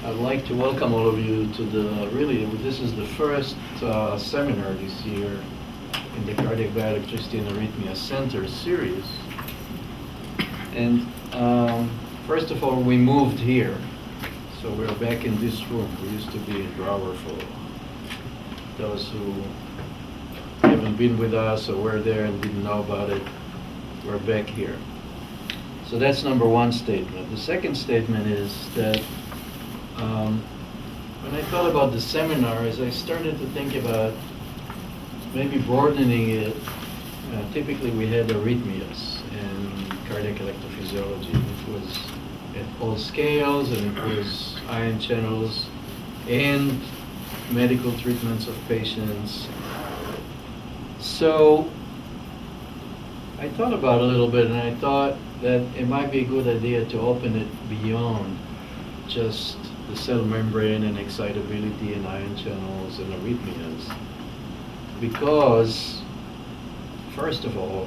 I'd like to welcome all of you to this is the first seminar this year in the Cardiac Bioelectricity and Arrhythmia Center series. And first of all, we moved here. So we're back in this room. We used to be in Brower for those who haven't been with us or were there and didn't know about it. We're back here. So that's number one statement. The second statement is that when I thought about the seminars, I started to think about maybe broadening it. Typically we had arrhythmias and cardiac electrophysiology. It was at all scales, and it was ion channels and medical treatments of patients. So I thought about it a little bit, and I thought that it might be a good idea to open it beyond just the cell membrane and excitability and ion channels and arrhythmias. Because, first of all,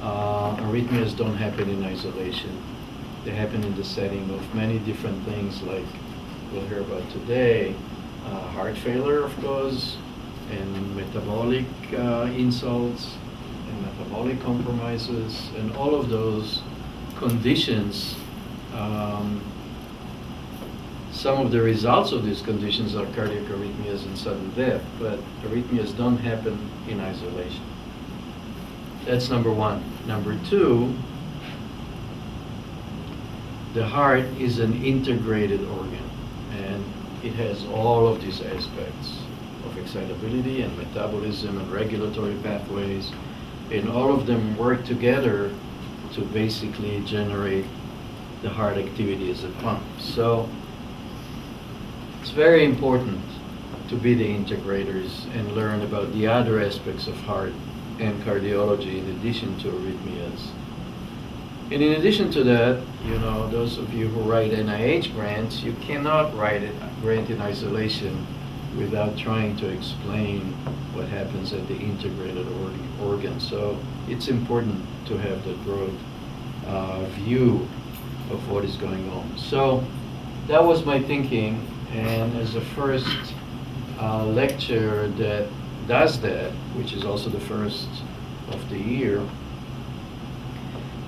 arrhythmias don't happen in isolation. They happen in the setting of many different things, like we'll hear about today, heart failure, of course, and metabolic insults, and metabolic compromises, and all of those conditions. Some of the results of these conditions are cardiac arrhythmias and sudden death, but arrhythmias don't happen in isolation. That's number one. Number two, the heart is an integrated organ, and it has all of these aspects of excitability and metabolism and regulatory pathways, and all of them work together to basically generate the heart activity as a pump. So it's very important to be the integrators and learn about the other aspects of heart and cardiology in addition to arrhythmias. And in addition to that, you know, those of you who write NIH grants, you cannot write a grant in isolation without trying to explain what happens at the integrated organ. So it's important to have that broad view of what is going on. So that was my thinking, and as the first lecture that does that, which is also the first of the year,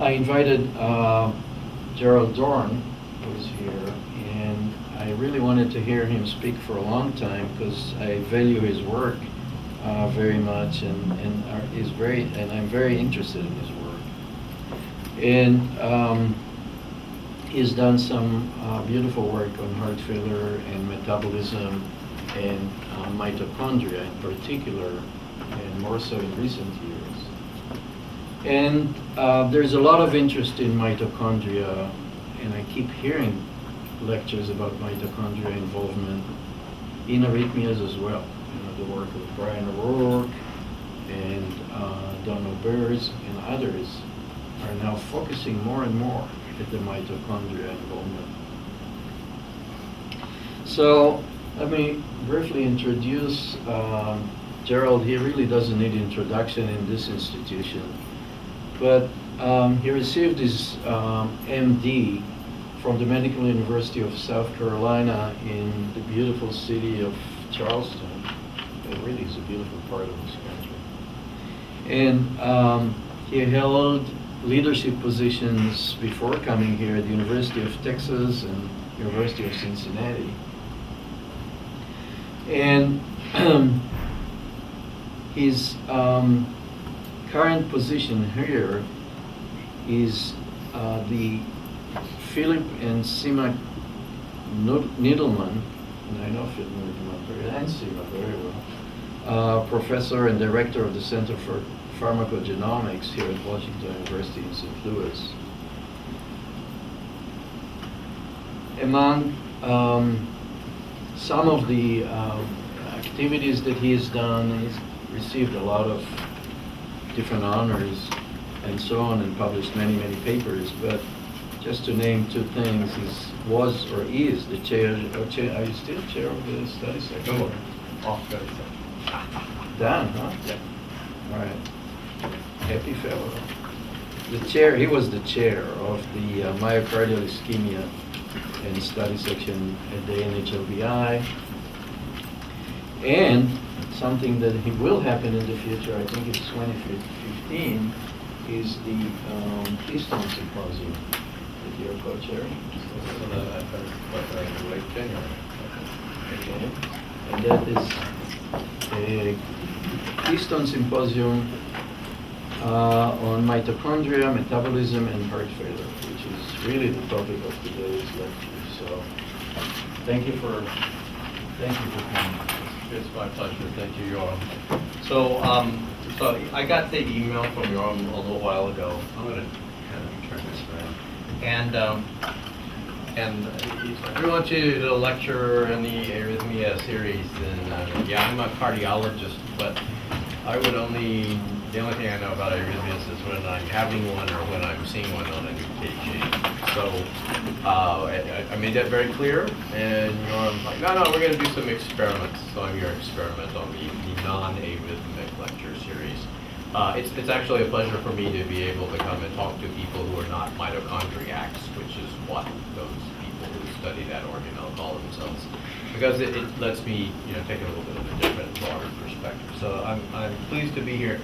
I invited Gerald Dorn, who's here, and I really wanted to hear him speak for a long time because I value his work very much, and I'm very interested in his work. And he's done some beautiful work on heart failure and metabolism and mitochondria in particular, and more so in recent years. And there's a lot of interest in mitochondria, and I keep hearing lectures about mitochondria involvement in arrhythmias as well. You know, the work of Brian O'Rourke and Don O'Bears and others are now focusing more and more at the mitochondria involvement. So let me briefly introduce Gerald. He really doesn't need introduction in this institution, but he received his MD from the Medical University of South Carolina in the beautiful city of Charleston. It really is a beautiful part of this country. And he held leadership positions before coming here at the University of Texas and University of Cincinnati. And his current position here is the Philip and Sima Needleman, and I know Philip Needleman and Sima very well, professor and director of the Center for Pharmacogenomics here at Washington University in St. Louis. Among some of the activities that he has done, he's received a lot of different honors and so on, and published many, many papers, but just to name two things, he was or is the chair, are you still chair of the study section? No, off study section. Done, huh? Yeah. All right. Happy fellow. The chair, he was the chair of the myocardial ischemia and study section at the NHLBI. And something that will happen in the future, I think it's 2015, is the Keystone Symposium that you're co-chairing. Late January. Okay. And that is a Keystone Symposium on mitochondria, metabolism, and heart failure, which is really the topic of today's lecture. So, thank you for coming. It's my pleasure. Thank you, Yoram. So, so I got the email from Yoram a little while ago. I'm going to kind of turn this around. And we want you to do a lecture in the arrhythmia series. And yeah, I'm a cardiologist, but I would the only thing I know about arrhythmias is when I'm having one or when I'm seeing one on a new KG. So I made that very clear, and Yoram's like, no, we're going to do some experiments. So I'm your experiment on the non-arrhythmic lecture series. It's actually a pleasure for me to be able to come and talk to people who are not mitochondriacs, which is what those people who study that organ call themselves, because it lets me, take a little bit of a different, broader perspective. So I'm pleased to be here.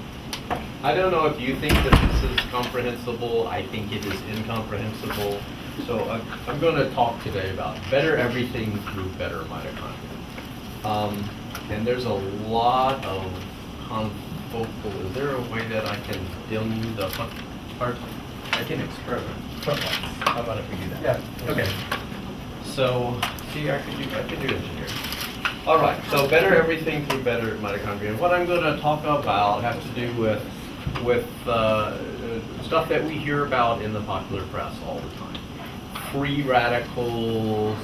I don't know if you think that this is comprehensible. I think it is incomprehensible. So I'm going to talk today about better everything through better mitochondria. And there's a lot of confocal. Is there a way that I can dim the part? I can experiment. How about if we do that? Yeah. Okay. So, see, I could do engineering. All right. So, better everything through better mitochondria. And what I'm going to talk about has to do with stuff that we hear about in the popular press all the time. Free radicals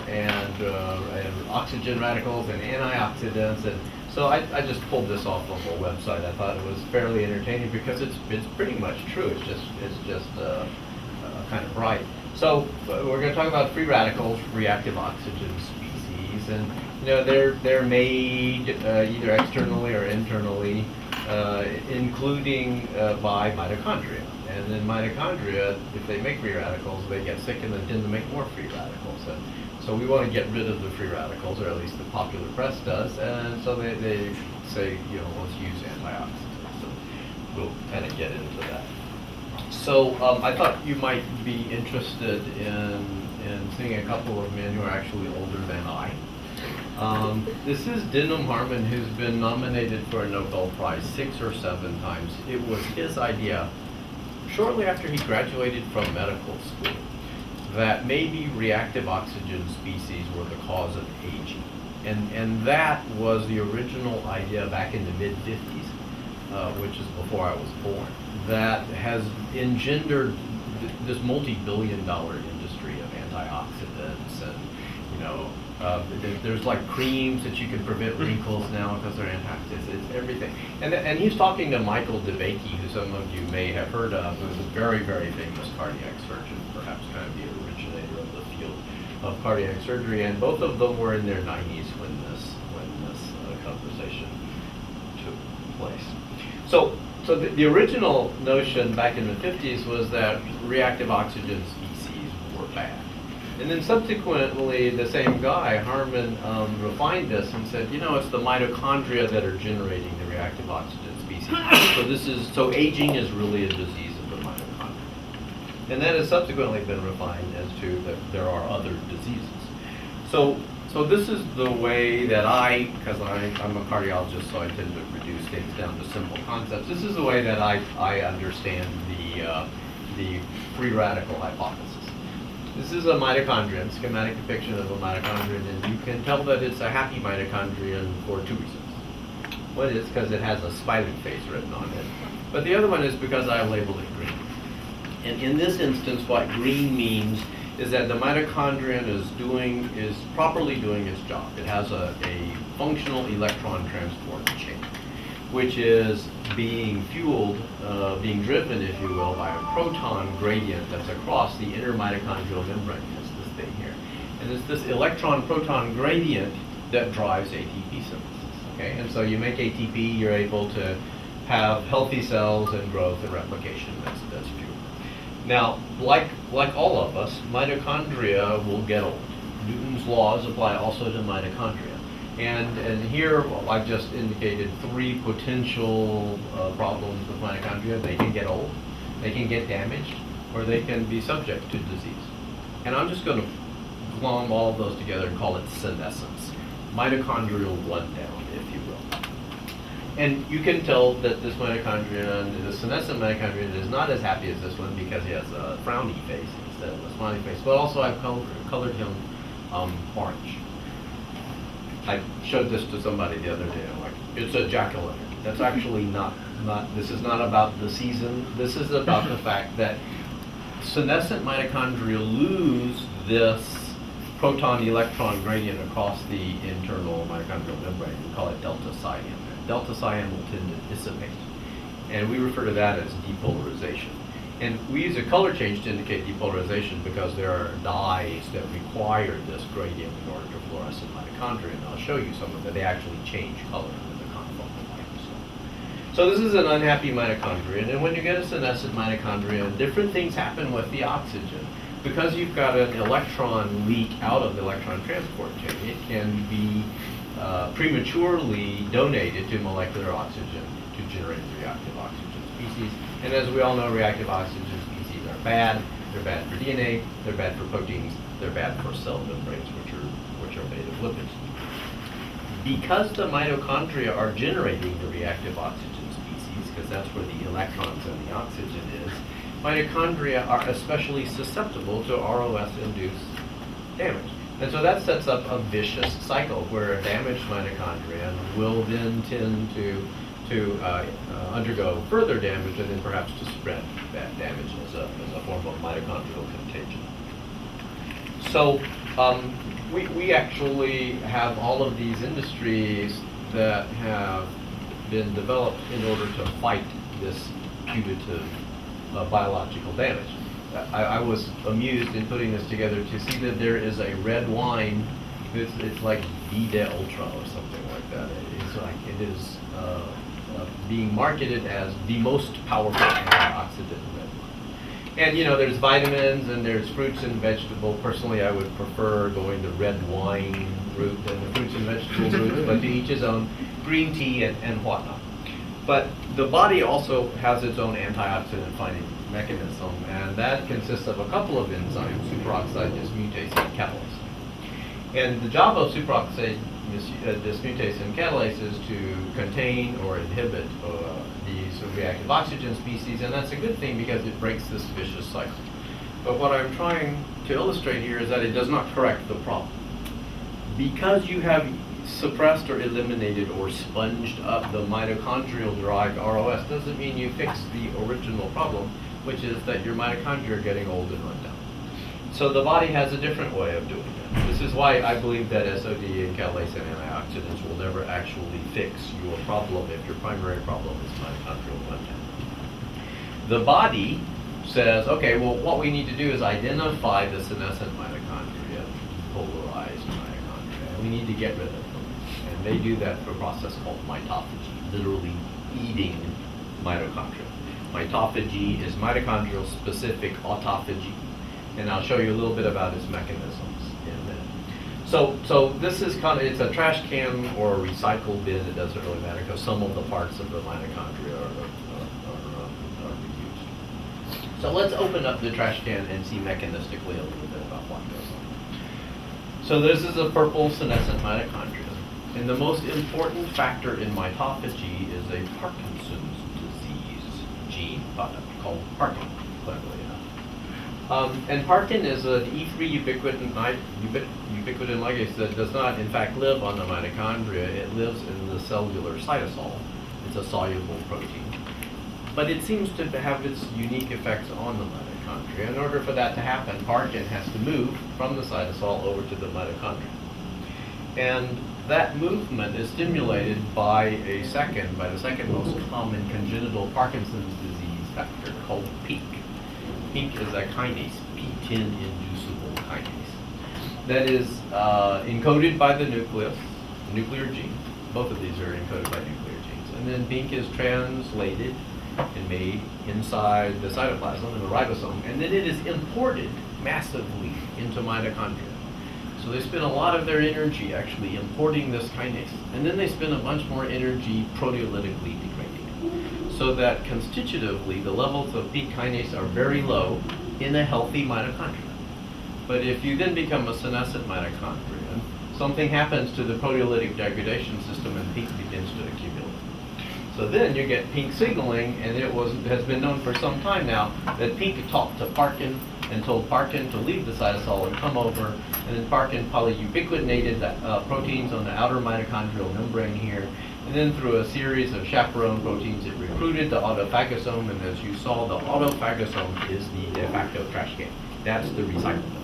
and oxygen radicals and antioxidants, and so I just pulled this off of a website. I thought it was fairly entertaining because it's pretty much true. It's just kind of bright. So we're going to talk about free radicals, reactive oxygen species, and they're made either externally or internally, including by mitochondria. And then mitochondria, if they make free radicals, they get sick and then tend to make more free radicals. And so we want to get rid of the free radicals, or at least the popular press does. And so they say, let's use antioxidants. So we'll kind of get into that. So I thought you might be interested in seeing a couple of men who are actually older than I. This is Denham Harmon, who's been nominated for a Nobel Prize 6 or 7 times. It was his idea, shortly after he graduated from medical school, that maybe reactive oxygen species were the cause of aging. And that was the original idea back in the mid-50s, which is before I was born, that has engendered this multi-billion-dollar industry of antioxidants, and there's like creams that you can prevent wrinkles now because they're antioxidants. It's everything. And he's talking to Michael DeBakey, who some of you may have heard of, who's a very, very famous cardiac surgeon, perhaps kind of the originator of the field of cardiac surgery. And both of them were in their 90s when this conversation took place. So the original notion back in the 50s was that reactive oxygen species were bad. And then subsequently, the same guy, Harmon, refined this and said, it's the mitochondria that are generating the reactive oxygen species. So aging is really a disease of the mitochondria. And that has subsequently been refined as to that there are other diseases. So this is the way that because I'm a cardiologist, so I tend to reduce things down to simple concepts. This is the way that I understand the free radical hypothesis. This is a mitochondrion, schematic depiction of a mitochondrion, and you can tell that it's a happy mitochondrion for 2 reasons. One is because it has a smiley face written on it, but the other one is because I labeled it green. And in this instance, what green means is that the mitochondrion is properly doing its job. It has a functional electron transport chain, which is being fueled, being driven, if you will, by a proton gradient that's across the inner mitochondrial membrane. It's this thing here. And it's this electron-proton gradient that drives ATP synthesis. Okay? And so you make ATP, you're able to have healthy cells and growth and replication. That's fuel. Now, like all of us, mitochondria will get old. Newton's laws apply also to mitochondria. And here I've just indicated 3 potential problems with mitochondria. They can get old, they can get damaged, or they can be subject to disease. And I'm just going to glom all of those together and call it senescence, mitochondrial rundown, if you will. And you can tell that this mitochondria, the senescent mitochondria, is not as happy as this one because he has a frowny face instead of a smiley face. But also I've colored him orange. I showed this to somebody the other day. I'm like, it's a jack-o'-lantern. That's actually not. This is not about the season. This is about the fact that senescent mitochondria lose this proton-electron gradient across the internal mitochondrial membrane. We call it delta cyan. Delta cyan will tend to dissipate, and we refer to that as depolarization. And we use a color change to indicate depolarization because there are dyes that require this gradient in order to fluoresce in mitochondria, and I'll show you some of that. They actually change color under the confocal microscope. So this is an unhappy mitochondria, and when you get a senescent mitochondria, different things happen with the oxygen. Because you've got an electron leak out of the electron transport chain, it can be prematurely donated to molecular oxygen to generate reactive oxygen species. And as we all know, reactive oxygen species are bad. They're bad for DNA, they're bad for proteins, they're bad for cell membranes, which are made of lipids. Because the mitochondria are generating the reactive oxygen species, because that's where the electrons and the oxygen is, mitochondria are especially susceptible to ROS-induced damage. And so that sets up a vicious cycle where a damaged mitochondria will then tend to undergo further damage and then perhaps to spread that damage as a form of mitochondrial contagion. So we actually have all of these industries that have been developed in order to fight this putative biological damage. I was amused in putting this together to see that there is a red wine. It's like Vida Ultra or something like that. It is being marketed as the most powerful antioxidant red wine. And you know, there's vitamins and there's fruits and vegetables. Personally, I would prefer going the red wine route than the fruits and vegetables route, but to each his own. Green tea and whatnot. But the body also has its own antioxidant finding mechanism, and that consists of a couple of enzymes, superoxide dismutase and catalase. And the job of superoxide dismutase and catalase is to contain or inhibit these reactive oxygen species, and that's a good thing because it breaks this vicious cycle. But what I'm trying to illustrate here is that it does not correct the problem. Because you have suppressed or eliminated or sponged up the mitochondrial-derived ROS doesn't mean you fix the original problem, which is that your mitochondria are getting old and run down. So the body has a different way of doing that. This is why I believe that SOD and catalase and antioxidants will never actually fix your problem if your primary problem is mitochondrial rundown. The body says, okay, well, what we need to do is identify the senescent mitochondria, polarized mitochondria, and we need to get rid of them. And they do that through a process called mitophagy, literally eating mitochondria. Mitophagy is mitochondrial specific autophagy, and I'll show you a little bit about its mechanisms in a minute. So this is it's a trash can or a recycle bin. It doesn't really matter because some of the parts of the mitochondria are reused. So let's open up the trash can and see mechanistically a little bit about what goes on. So this is a purple senescent mitochondria. And the most important factor in mitophagy is a Parkinson's disease gene product called Parkin, cleverly enough. And Parkin is an E3 ubiquitin ligase that does not, in fact, live on the mitochondria. It lives in the cellular cytosol. It's a soluble protein. But it seems to have its unique effects on the mitochondria. In order for that to happen, Parkin has to move from the cytosol over to the mitochondria. And that movement is stimulated by the second most common congenital Parkinson's disease factor called PEAK. PEAK is a kinase, P10-inducible kinase, that is encoded by the nuclear gene. Both of these are encoded by nuclear genes. And then PEAK is translated and made inside the cytoplasm in the ribosome, and then it is imported massively into mitochondria. So they spend a lot of their energy actually importing this kinase, and then they spend a bunch more energy proteolytically degrading it. So that constitutively, the levels of peak kinase are very low in a healthy mitochondria. But if you then become a senescent mitochondrion, something happens to the proteolytic degradation system and peak begins to accumulate. So then you get pink signaling, and has been known for some time now that pink talked to Parkin and told Parkin to leave the cytosol and come over, and then Parkin polyubiquitinated the proteins on the outer mitochondrial membrane here, and then through a series of chaperone proteins it recruited the autophagosome, and as you saw, the autophagosome is the de facto trash can. That's the recyclable.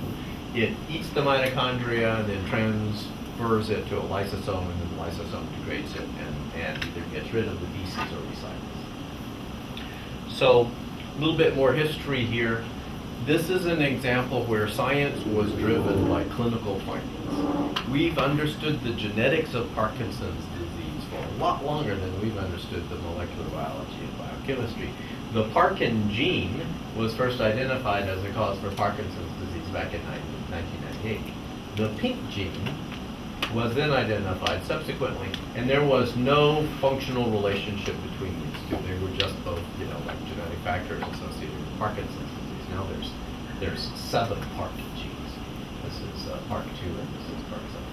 It eats the mitochondria, then transfers it to a lysosome, and then the lysosome degrades it and either gets rid of the feces or recycles. So a little bit more history here. This is an example where science was driven by clinical findings. We've understood the genetics of Parkinson's disease for a lot longer than we've understood the molecular biology and biochemistry. The Parkin gene was first identified as a cause for Parkinson's disease back in 1998. The pink gene was then identified subsequently, and there was no functional relationship between these two. They were just both, like genetic factors associated with Parkinson's disease. Now there's 7 Parkin genes. This is Park 2 and this is Park 7.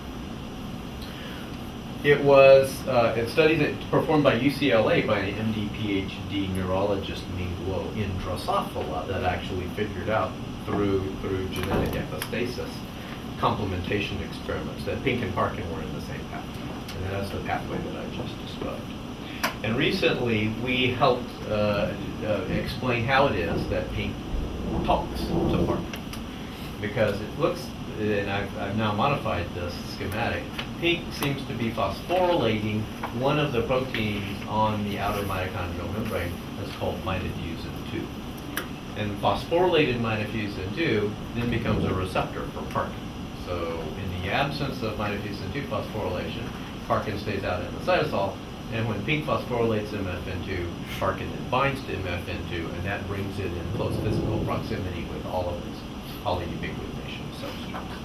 It was a study that performed by UCLA by an MD PhD neurologist named in Drosophila that actually figured out through genetic epistasis complementation experiments that pink and Parkin were in the same pathway. And that's the pathway that I just described. And recently we helped explain how it is that pink talks to Parkin. Because it looks, and I've now modified this schematic, pink seems to be phosphorylating one of the proteins on the outer mitochondrial membrane that's called mitofusin 2. And phosphorylated mitofusin 2 then becomes a receptor for Parkin. So in the absence of mitofusin 2 phosphorylation, Parkin stays out in the cytosol, and when pink phosphorylates MFN2, Parkin then binds to MFN2, and that brings it in close physical proximity with all of its polyubiquitination substrates.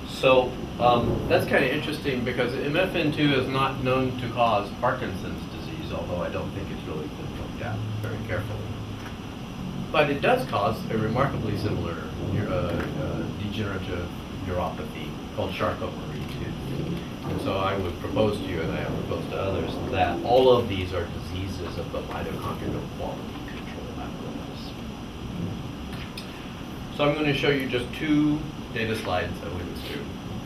So that's kind of interesting because MFN2 is not known to cause Parkinson's disease, although I don't think it's really been looked at very carefully. But it does cause a remarkably similar degenerative neuropathy called Charcot-Marie-Tooth. And so I would propose to you, and I have proposed to others, that all of these are diseases of the mitochondrial quality control apparatus. So I'm going to show you just 2 data slides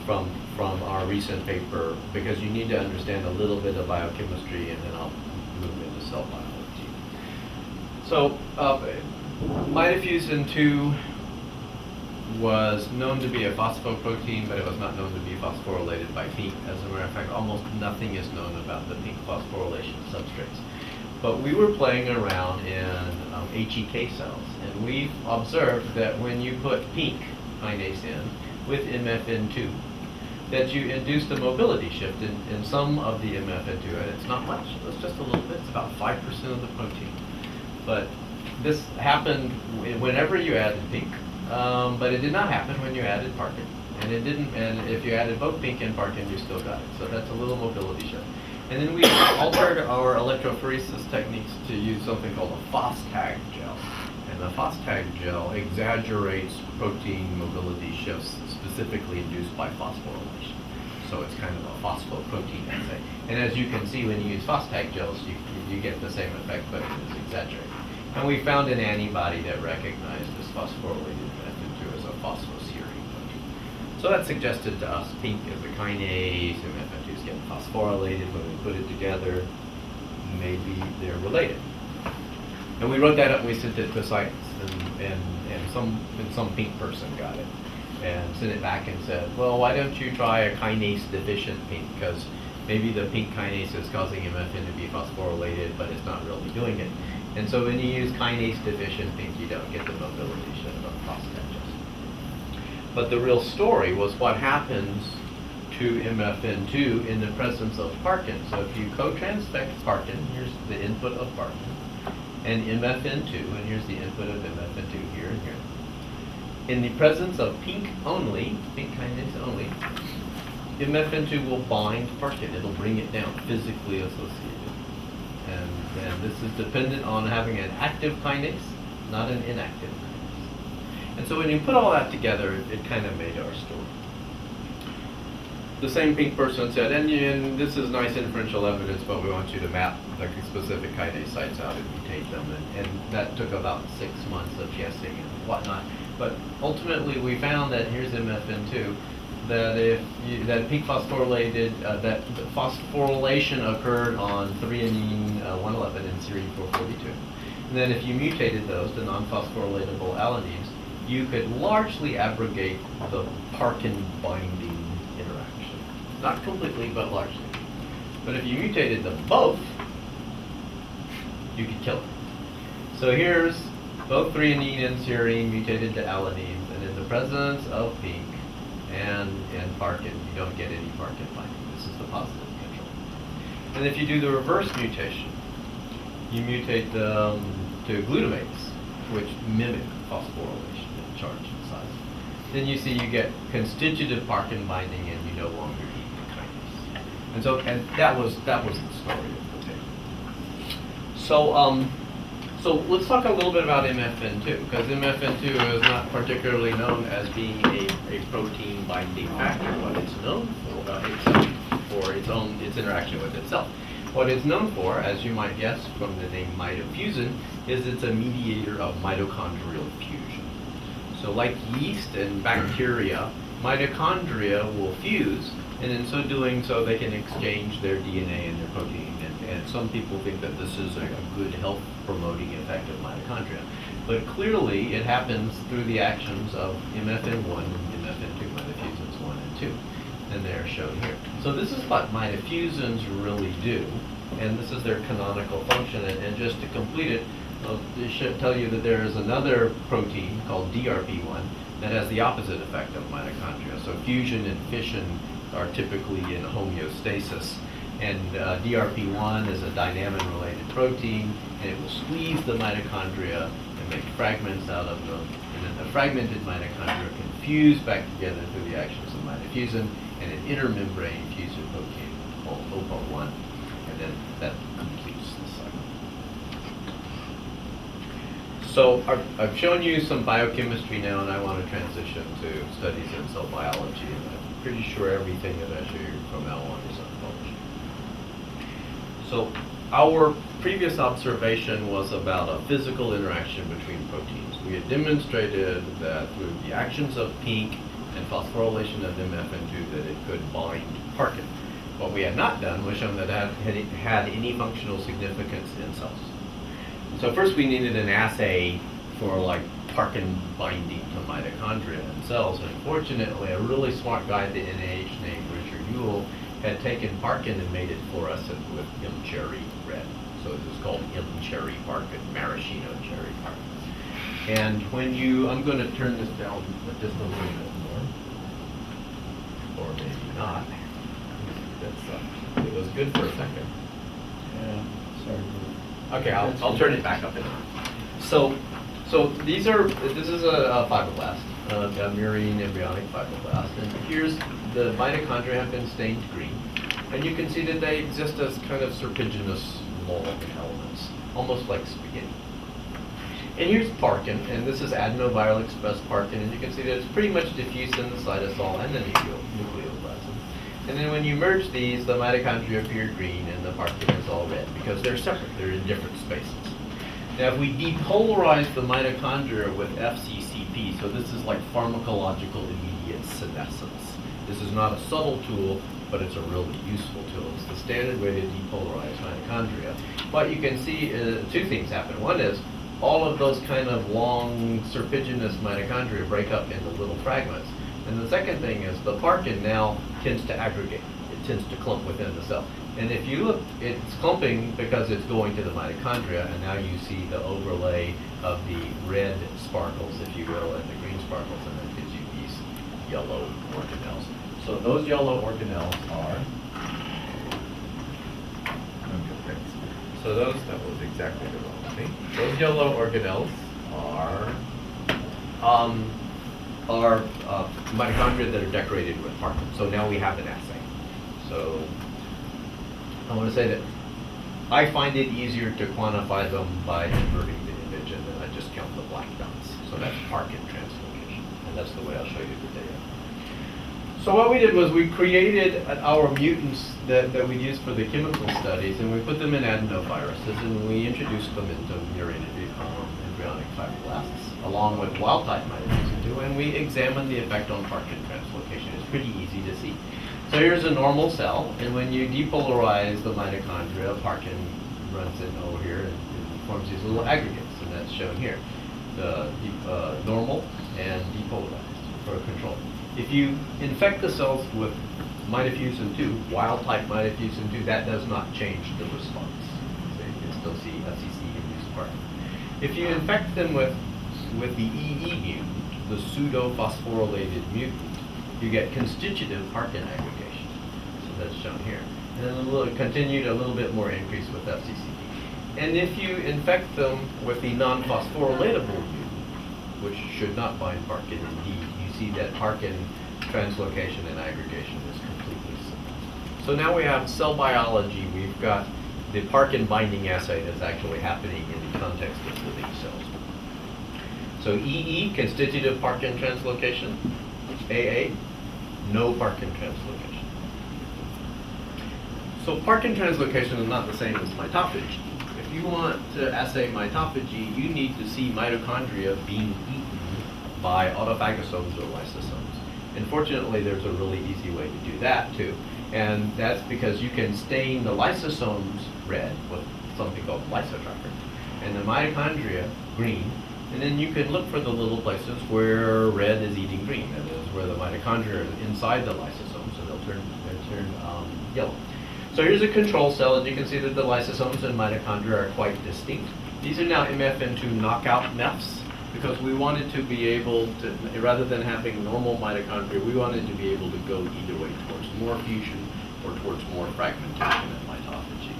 from our recent paper, because you need to understand a little bit of biochemistry, and then I'll move into cell biology. So mitofusin 2 was known to be a phosphoprotein, but it was not known to be phosphorylated by pink. As a matter of fact, almost nothing is known about the pink phosphorylation substrates. But we were playing around in HEK cells, and we've observed that when you put pink kinase in with MFN2, that you induced a mobility shift in some of the MFN2, and it's not much, it's just a little bit, it's about 5% of the protein. But this happened whenever you added pink, but it did not happen when you added Parkin. And it didn't, and if you added both pink and Parkin, you still got it. So that's a little mobility shift. And then we altered our electrophoresis techniques to use something called a phosphag gel. And the phosphag gel exaggerates protein mobility shifts specifically induced by phosphorylation. So it's kind of a phosphoprotein assay. And as you can see, when you use phosphag gels, you get the same effect, but it is exaggerated. And we found an antibody that recognized this phosphorylated MFN2 as a phosphoserine protein. So that suggested to us pink is a kinase, MFN2 is getting phosphorylated. When we put it together, maybe they're related. And we wrote that up and we sent it to science, and some pink person got it and sent it back and said, well, why don't you try a kinase deficient pink, because maybe the pink kinase is causing MFN to be phosphorylated, but it's not really doing it. And so when you use kinase deficient pink, you don't get the mobility shift on phosphages. But the real story was what happens to MFN2 in the presence of parkin. So if you co-transfect parkin, here's the input of parkin, and MFN2, and here's the input of MFN2 here and here. In the presence of pink only, pink kinase only, MFN2 will bind parkin. It'll bring it down, physically associated. And this is dependent on having an active kinase, not an inactive kinase. And so when you put all that together, it kind of made our story. The same pink person said, and this is nice inferential evidence, but we want you to map like specific kinase sites out and mutate them. And that took about 6 months of guessing and whatnot. But ultimately, we found that here's MFN2, that if that peak phosphorylated, that the phosphorylation occurred on threonine 111 and serine 442. And then if you mutated those to non-phosphorylatable alanines, you could largely abrogate the parkin binding interaction. Not completely, but largely. But if you mutated them both, you could kill it. So here's both threonine and serine mutated to alanines, and in the presence of pink and parkin, you don't get any parkin binding. This is the positive control. And if you do the reverse mutation, you mutate them to glutamates, which mimic phosphorylation in charge and size. Then you see you get constitutive parkin binding, and you no longer need the kinase. And so, that was the story of the paper. So let's talk a little bit about MFN2, because MFN2 is not particularly known as being a protein binding factor. What it's known for, its interaction with itself. What it's known for, as you might guess from the name mitofusin, is it's a mediator of mitochondrial fusion. So like yeast and bacteria, mitochondria will fuse, and in so doing so they can exchange their DNA and their protein. And some people think that this is a good health promoting effect of mitochondria. But clearly it happens through the actions of MFN1 and MFN2, mitofusins 1 and 2. And they're shown here. So this is what mitofusins really do. And this is their canonical function. And just to complete it, it should tell you that there is another protein called DRP1 that has the opposite effect of mitochondria. So fusion and fission are typically in homeostasis. And DRP1 is a dynamin-related protein, and it will squeeze the mitochondria and make fragments out of them. And then the fragmented mitochondria can fuse back together through the actions of mitofusin and an intermembrane fusion protein called OPA1. And then that completes the cycle. So I've shown you some biochemistry now, and I want to transition to studies in cell biology. And I'm pretty sure everything that I show you from now on is unpublished. So our previous observation was about a physical interaction between proteins. We had demonstrated that through the actions of pink and phosphorylation of MFN2 that it could bind parkin. What we had not done was shown that it had any functional significance in cells. So first we needed an assay for like parkin binding to mitochondria in cells. And fortunately, a really smart guy at the NIH named Richard Ewell had taken parkin and made it fluorescent with M-cherry red. So this is called M-cherry parkin, maraschino cherry parkin. And when I'm going to turn this down just a little bit more, or maybe not. It was good for a second. Yeah, sorry. Okay, I'll turn it back up in a minute. So this is a fibroblast, a murine embryonic fibroblast, and here's the mitochondria have been stained green, and you can see that they exist as kind of serpiginous long elements, almost like spaghetti. And here's parkin, and this is adenoviral expressed parkin, and you can see that it's pretty much diffuse in the cytosol and the nucleoplasm. And then when you merge these, the mitochondria appear green and the parkin is all red because they're separate, they're in different spaces. Now if we depolarize the mitochondria with FCCP, so this is like pharmacological immediate senescence. This is not a subtle tool, but it's a really useful tool. It's the standard way to depolarize mitochondria. What you can see is two things happen. One is all of those kind of long serpiginous mitochondria break up into little fragments. And the second thing is the parkin now tends to aggregate. It tends to clump within the cell. And if you look, it's clumping because it's going to the mitochondria, and now you see the overlay of the red sparkles, if you will, and the green sparkles, and that gives you these yellow organelles. So those yellow organelles are, so those, that was exactly the wrong thing. Those yellow organelles are mitochondria that are decorated with parkin. So now we have an assay. So I want to say that I find it easier to quantify them by inverting the image, and then I just count the black dots. So that's parkin translocation, and that's the way I'll show you the data. So what we did was we created our mutants that we used for the chemical studies, and we put them in adenoviruses, and we introduced them into murine embryonic fibroblasts, along with wild-type mitochondria, and we examined the effect on parkin translocation. It's pretty easy to see. So here's a normal cell, and when you depolarize the mitochondria, parkin runs in over here and forms these little aggregates, and that's shown here. The normal and depolarized for control. If you infect the cells with mitofusin 2, wild-type mitofusin 2, that does not change the response. So you can still see FCC-induced parkin. If you infect them with the EE mutant, the pseudo-phosphorylated mutant, you get constitutive parkin aggregation. So that's shown here. And then continued a little bit more increase with FCCD. And if you infect them with the non-phosphorylatable mutant, which should not bind parkin indeed, you see that parkin translocation and aggregation is completely similar. So now we have cell biology. We've got the parkin binding assay that's actually happening in the context of living cells. So EE, constitutive parkin translocation. AA, no parkin translocation. So parkin translocation is not the same as mitophagy. If you want to assay mitophagy, you need to see mitochondria being eaten by autophagosomes or lysosomes. And fortunately, there's a really easy way to do that too. And that's because you can stain the lysosomes red with something called lysotracker, and the mitochondria green. And then you can look for the little places where red is eating green. That is where the mitochondria are inside the lysosomes, and they'll turn yellow. So here's a control cell, and you can see that the lysosomes and mitochondria are quite distinct. These are now MFN2 knockout MEFs, because we wanted to be able to, rather than having normal mitochondria, we wanted to be able to go either way, towards more fusion or towards more fragmentation and mitophagy.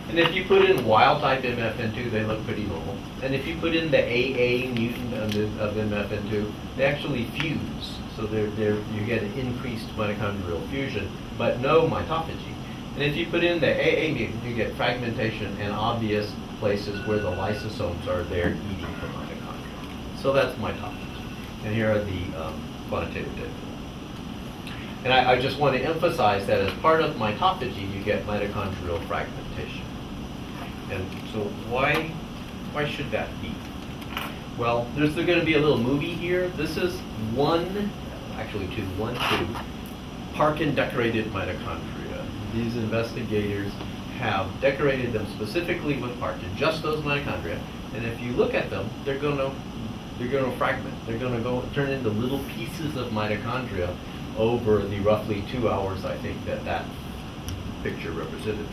And if you put in wild-type MFN2, they look pretty normal. And if you put in the AA mutant of MFN2, they actually fuse. So you get an increased mitochondrial fusion, but no mitophagy. And if you put in the AA mutant, you get fragmentation and obvious places where the lysosomes are there eating the mitochondria. So that's mitophagy. And here are the quantitative data. And I just want to emphasize that as part of mitophagy, you get mitochondrial fragmentation. And so why should that be? Well, there's going to be a little movie here. This is one, two, parkin decorated mitochondria. These investigators have decorated them specifically with parkin, just those mitochondria. And if you look at them, they're going to fragment. They're going to turn into little pieces of mitochondria over the roughly 2 hours, I think, that picture represented.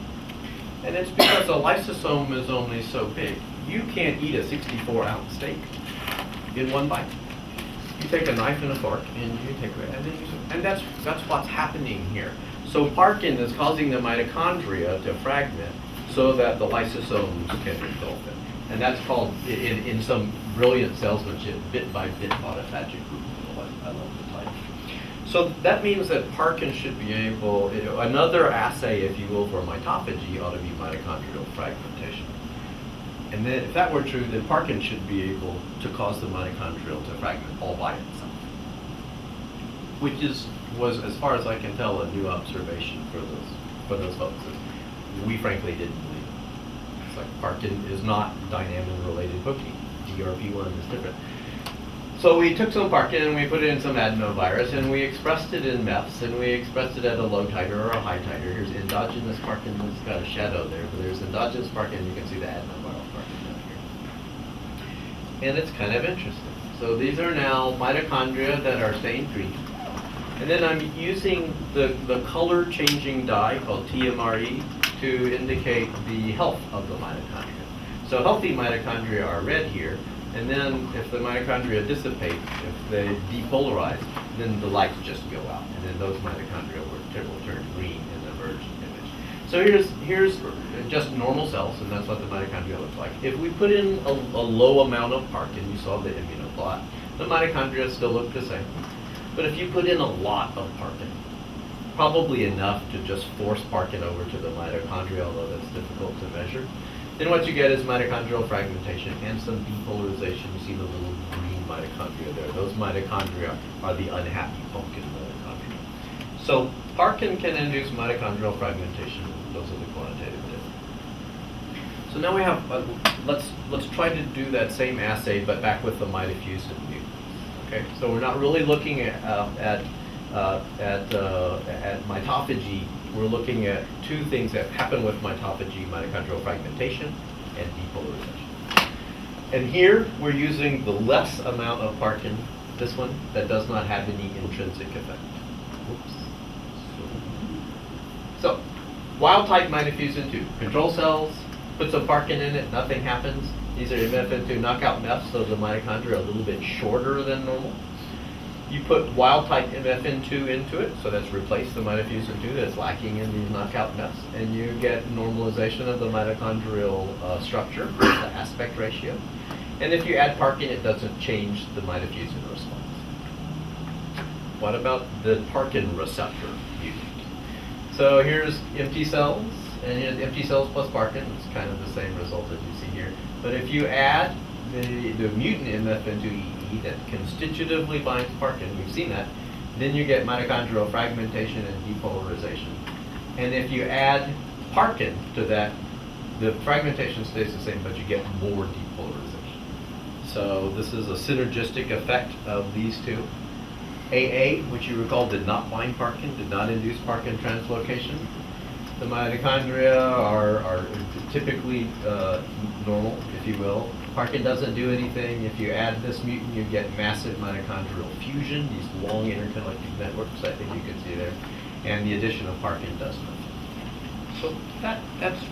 And it's because a lysosome is only so big. You can't eat a 64-ounce steak in one bite. You take a knife and a fork, and you take it, and that's what's happening here. So parkin is causing the mitochondria to fragment so that the lysosomes can engulf it. And that's called, in some brilliant salesmanship, bit-by-bit autophagic removal. I love the title. So that means that parkin should be able, another assay, if you will, for mitophagy ought to be mitochondrial fragmentation. And then if that were true, then parkin should be able to cause the mitochondrial to fragment all by itself. Which was, as far as I can tell, a new observation for those folks. We frankly didn't believe it. It's like parkin is not dynamin-related protein. DRP1 is different. So we took some parkin and we put it in some adenovirus, and we expressed it in MEFs, and we expressed it at a low titer or a high titer. Here's endogenous parkin. It's got a shadow there, but there's endogenous parkin. You can see the adenoviral parkin down here. And it's kind of interesting. So these are now mitochondria that are stained green. And then I'm using the color-changing dye called TMRE to indicate the health of the mitochondria. So healthy mitochondria are red here, And then if the mitochondria dissipate, if they depolarize, then the lights just go out. And then those mitochondria will turn green in the merged image. So here's just normal cells, and that's what the mitochondria looks like. If we put in a low amount of parkin, you saw the immunoplot, the mitochondria still look the same. But if you put in a lot of parkin, probably enough to just force parkin over to the mitochondria, although that's difficult to measure, then what you get is mitochondrial fragmentation and some depolarization. You see the little green mitochondria there. Those mitochondria are the unhappy pumpkin mitochondria. So parkin can induce mitochondrial fragmentation. Those are the quantitative data. So now we have, let's try to do that same assay, but back with the mitofused mutants. Okay, so we're not really looking at mitophagy. We're looking at two things that happen with mitophagy: mitochondrial fragmentation and depolarization. And here we're using the less amount of parkin, this one, that does not have any intrinsic effect. Oops. So wild type mitofusin 2, control cells, put some parkin in it, nothing happens. These are MFN2 knockout MEFs, so the mitochondria are a little bit shorter than normal. You put wild type MFN2 into it, so that's replaced the mitofusin 2 that's lacking in these knockout MEFs, and you get normalization of the mitochondrial structure, the aspect ratio. And if you add parkin, it doesn't change the mitofusin response. What about the parkin receptor mutant? So here's empty cells, and here's empty cells plus parkin. It's kind of the same result as you see here. But if you add the mutant MFN2EE that constitutively binds parkin, we've seen that, then you get mitochondrial fragmentation and depolarization. And if you add parkin to that, the fragmentation stays the same, but you get more depolarization. So this is a synergistic effect of these two. AA, which you recall did not bind parkin, did not induce parkin translocation. The mitochondria are typically normal, if you will. Parkin doesn't do anything. If you add this mutant, you get massive mitochondrial fusion, these long interconnected networks, I think you can see there. And the addition of parkin does nothing. So that's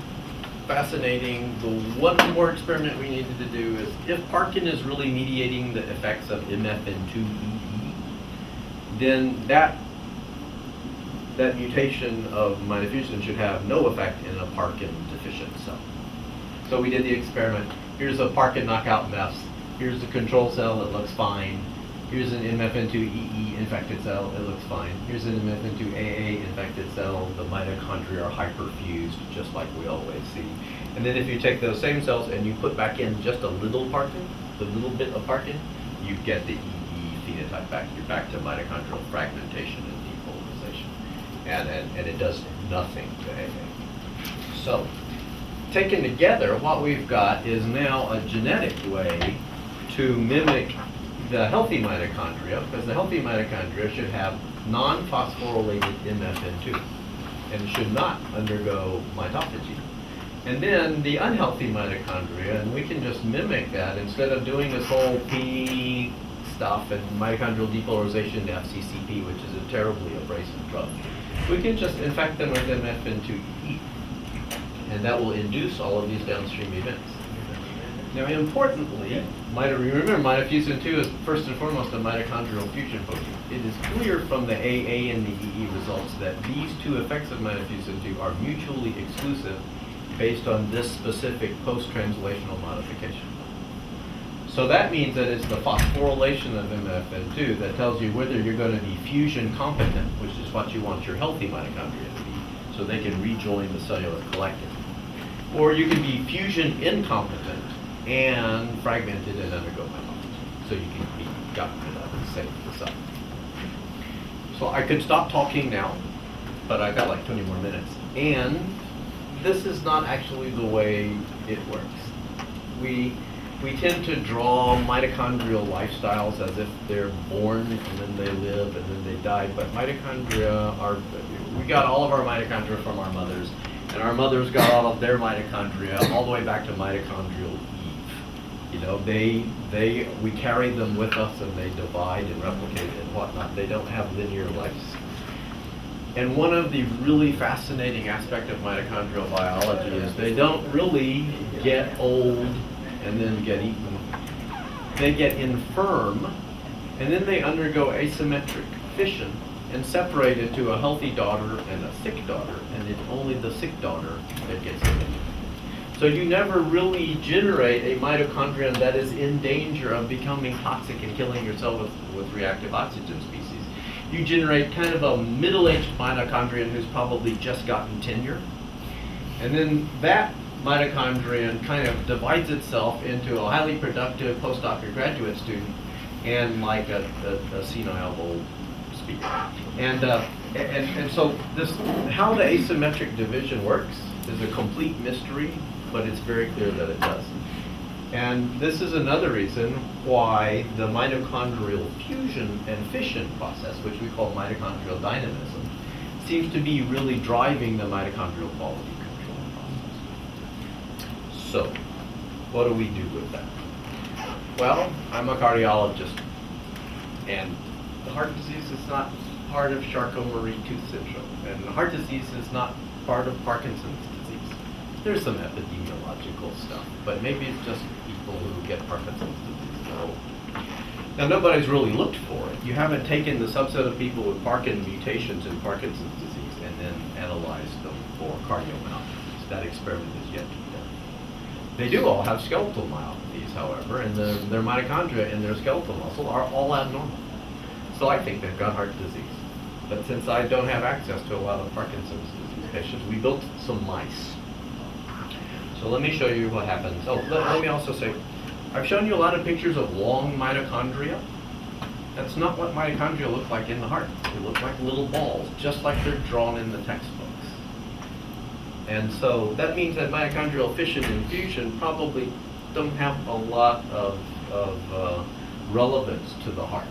fascinating. The one more experiment we needed to do is, if parkin is really mediating the effects of MFN2EE, then that mutation of mitofusin should have no effect in a parkin deficient cell. So we did the experiment. Here's a parkin knockout MEFs. Here's the control cell, it looks fine. Here's an MFN2EE infected cell, it looks fine. Here's an MFN2AA infected cell. The mitochondria are hyperfused, just like we always see. And then if you take those same cells and you put back in just a little parkin, the little bit of parkin, you get the EE phenotype back. You're back to mitochondrial fragmentation and depolarization. And it does nothing to AA. So, taken together, what we've got is now a genetic way to mimic the healthy mitochondria, because the healthy mitochondria should have non-phosphorylated MFN2 and should not undergo mitophagy. And then the unhealthy mitochondria, and we can just mimic that instead of doing this whole P stuff and mitochondrial depolarization to FCCP, which is a terribly abrasive drug. We can just infect them with MFN2E, and that will induce all of these downstream events. Now, importantly, remember mitofusin 2 is first and foremost a mitochondrial fusion protein. It is clear from the AA and the EE results that these two effects of mitofusin 2 are mutually exclusive based on this specific post-translational modification. So that means that it's the phosphorylation of MFN2 that tells you whether you're going to be fusion competent, which is what you want your healthy mitochondria to be, so they can rejoin the cellular collective. Or you can be fusion incompetent and fragmented and undergo mitophagy, so you can be gotten rid of and saved the cell. So I could stop talking now, but I've got like 20 more minutes. And this is not actually the way it works. We tend to draw mitochondrial lifestyles as if they're born and then they live and then they die, but mitochondria are, we got all of our mitochondria from our mothers, and our mothers got all of their mitochondria all the way back to mitochondrial Eve. You know, we carry them with us and they divide and replicate and whatnot. They don't have linear lives. And one of the really fascinating aspects of mitochondrial biology is they don't really get old and then get eaten. they get infirm, and then they undergo asymmetric fission and separate into a healthy daughter and a sick daughter, and it's only the sick daughter that gets emitted. So you never really generate a mitochondrion that is in danger of becoming toxic and killing yourself with reactive oxygen species. You generate kind of a middle-aged mitochondrion who's probably just gotten tenure. And then that mitochondrion kind of divides itself into a highly productive postdoc or graduate student and like a senile old speaker. And so this, how the asymmetric division works is a complete mystery, but it's very clear that it does. And this is another reason why the mitochondrial fusion and fission process, which we call mitochondrial dynamism, seems to be really driving the mitochondrial quality control process. So, what do we do with that? Well, I'm a cardiologist, and the heart disease is not part of Charcot-Marie-Tooth syndrome, and heart disease is not part of Parkinson's disease. There's some epidemiological stuff, but maybe it's just people who get Parkinson's disease. No. Now, nobody's really looked for it. You haven't taken the subset of people with Parkin mutations in Parkinson's disease and then analyzed them for cardiomyopathies. That experiment is yet to be done. They do all have skeletal myopathies, however, and their mitochondria and their skeletal muscle are all abnormal. So I think they've got heart disease. But since I don't have access to a lot of Parkinson's disease patients, we built some mice. So let me show you what happens. Oh, let me also say, I've shown you a lot of pictures of long mitochondria. That's not what mitochondria look like in the heart. They look like little balls, just like they're drawn in the textbooks. And so that means that mitochondrial fission and fusion probably don't have a lot of relevance to the heart.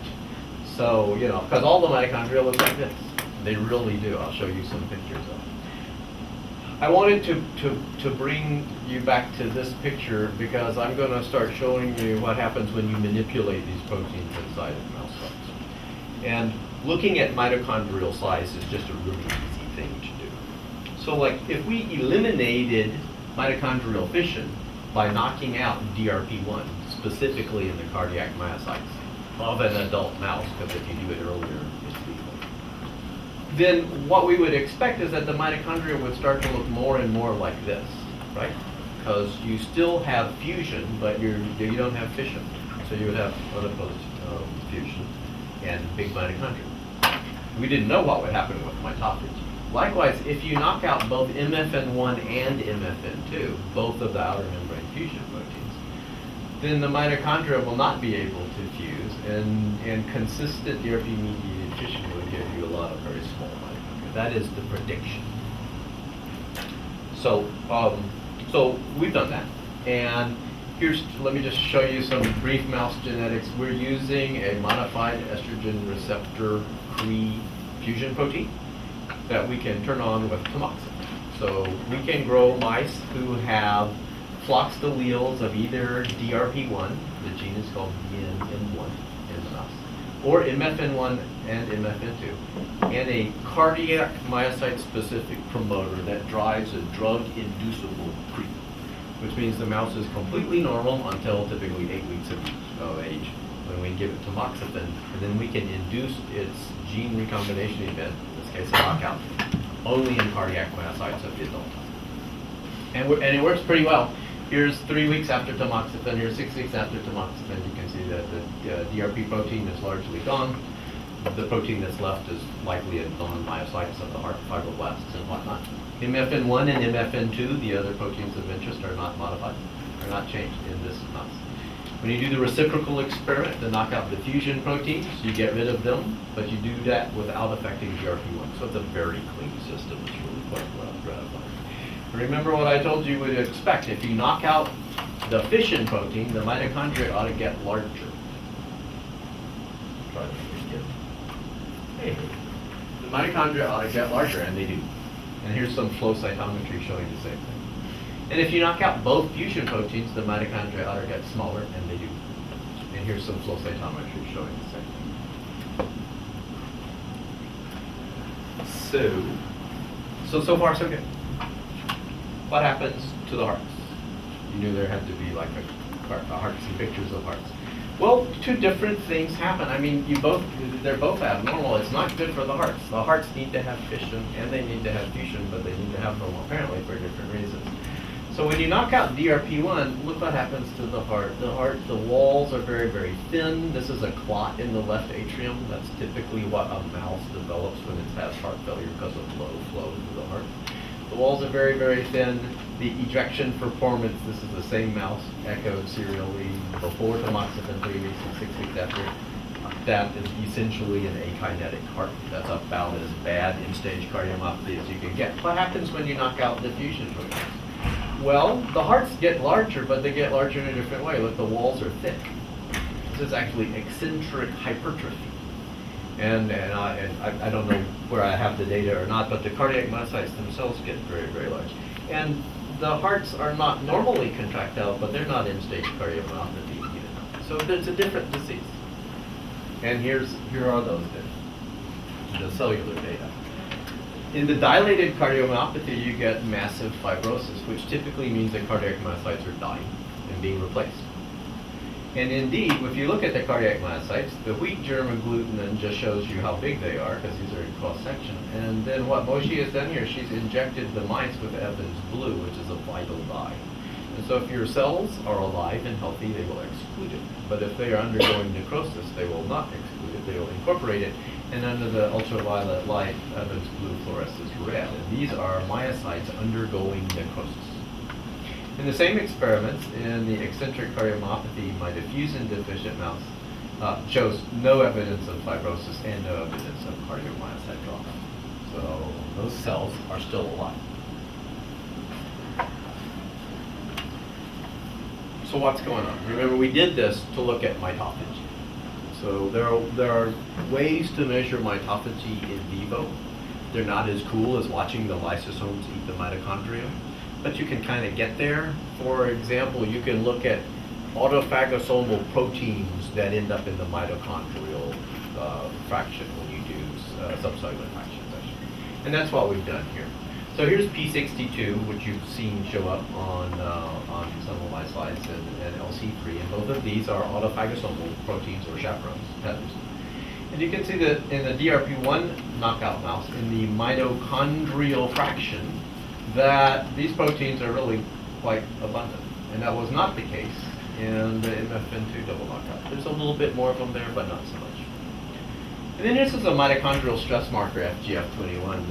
So, you know, because all the mitochondria look like this. They really do. I'll show you some pictures of them. I wanted to bring you back to this picture because I'm going to start showing you what happens when you manipulate these proteins inside of mouse cells. And looking at mitochondrial size is just a really easy thing to do. So like if we eliminated mitochondrial fission by knocking out DRP1, specifically in the cardiac myocytes of an adult mouse, because if you do it earlier, it's lethal, then what we would expect is that the mitochondria would start to look more and more like this, right? Because you still have fusion, but you don't have fission. So you would have unopposed fusion and big mitochondria. We didn't know what would happen with mitophagy. Likewise, if you knock out both MFN1 and MFN2, both of the outer membrane fusion proteins, then the mitochondria will not be able to fuse, and consistent DRP-mediated fission will give you a lot of very small mitochondria. That is the prediction. So, so we've done that, and let me just show you some brief mouse genetics. We're using a modified estrogen receptor Cre fusion protein that we can turn on with tamoxifen. So we can grow mice who have floxed alleles of either DRP1, the gene is called DNM1 in the mouse, or MFN1 and MFN2, and a cardiac myocyte-specific promoter that drives a drug-inducible creep, which means the mouse is completely normal until typically 8 weeks of age, when we give it tamoxifen, and then we can induce its gene recombination event, in this case a knockout, only in cardiac myocytes of the adult. And it works pretty well. Here's 3 weeks after tamoxifen, here's 6 weeks after tamoxifen. You can see that the DRP protein is largely gone. The protein that's left is likely in non-myocytes of the heart, fibroblasts and whatnot. MFN1 and MFN2, the other proteins of interest, are not modified, are not changed in this mouse. When you do the reciprocal experiment to knock out the fusion proteins, you get rid of them, but you do that without affecting DRP1. So it's a very clean system. It's really quite gratifying. Remember what I told you would expect. If you knock out the fission protein, the mitochondria ought to get larger. Try to make it. Hey, the mitochondria ought to get larger, and they do. And here's some flow cytometry showing the same thing. And if you knock out both fusion proteins, the mitochondria ought to get smaller, and they do. And here's some flow cytometry showing the same thing. So far so good. What happens to the hearts? You knew there had to be like a heart, some pictures of hearts. Well, two different things happen. I mean, they're both abnormal. It's not good for the hearts. The hearts need to have fission and they need to have fusion, but they need to have them apparently for different reasons. So when you knock out DRP1, look what happens to the heart. The walls are very, very thin. This is a clot in the left atrium. That's typically what a mouse develops when it has heart failure because of low flow through the heart. The walls are very, very thin. The ejection performance, this is the same mouse echoed serially before tamoxifen 3 weeks and 6 weeks after. That is essentially an akinetic heart. That's about as bad in-stage cardiomyopathy as you can get. What happens when you knock out the fusion proteins? Well, the hearts get larger, but they get larger in a different way. Look, the walls are thick. This is actually eccentric hypertrophy. And I don't know where I have the data or not, but the cardiac myocytes themselves get very, very large. And the hearts are not normally contractile, but they're not in-stage cardiomyopathy either. So it's a different disease. And here are those data, the cellular data. In the dilated cardiomyopathy, you get massive fibrosis, which typically means that cardiac myocytes are dying and being replaced. And indeed, if you look at the cardiac myocytes, the wheat germ and glutenin just shows you how big they are, because these are in cross-section. And then what Moshi has done here, she's injected the mice with Evans blue, which is a vital dye. And so if your cells are alive and healthy, they will exclude it. But if they are undergoing necrosis, they will not exclude it, they will incorporate it. And under the ultraviolet light, Evans blue fluoresces red. And these are myocytes undergoing necrosis. In the same experiments, in the eccentric cardiomyopathy, my diffusion deficient mouse shows no evidence of fibrosis and no evidence of cardiomyocyte dropout. So those cells are still alive. So what's going on? Remember, we did this to look at mitophagy. So there are ways to measure mitophagy in vivo. They're not as cool as watching the lysosomes eat the mitochondria, but you can kind of get there. For example, you can look at autophagosomal proteins that end up in the mitochondrial fraction when you do subcellular fractionation. And that's what we've done here. So here's P62, which you've seen show up on some of my slides, and LC3, and both of these are autophagosomal proteins or chaperones, tethers. And you can see that in the DRP1 knockout mouse, in the mitochondrial fraction, that these proteins are really quite abundant. And that was not the case in the MFN2 double knockout. There's a little bit more of them there, but not so much. And then this is a mitochondrial stress marker, FGF21.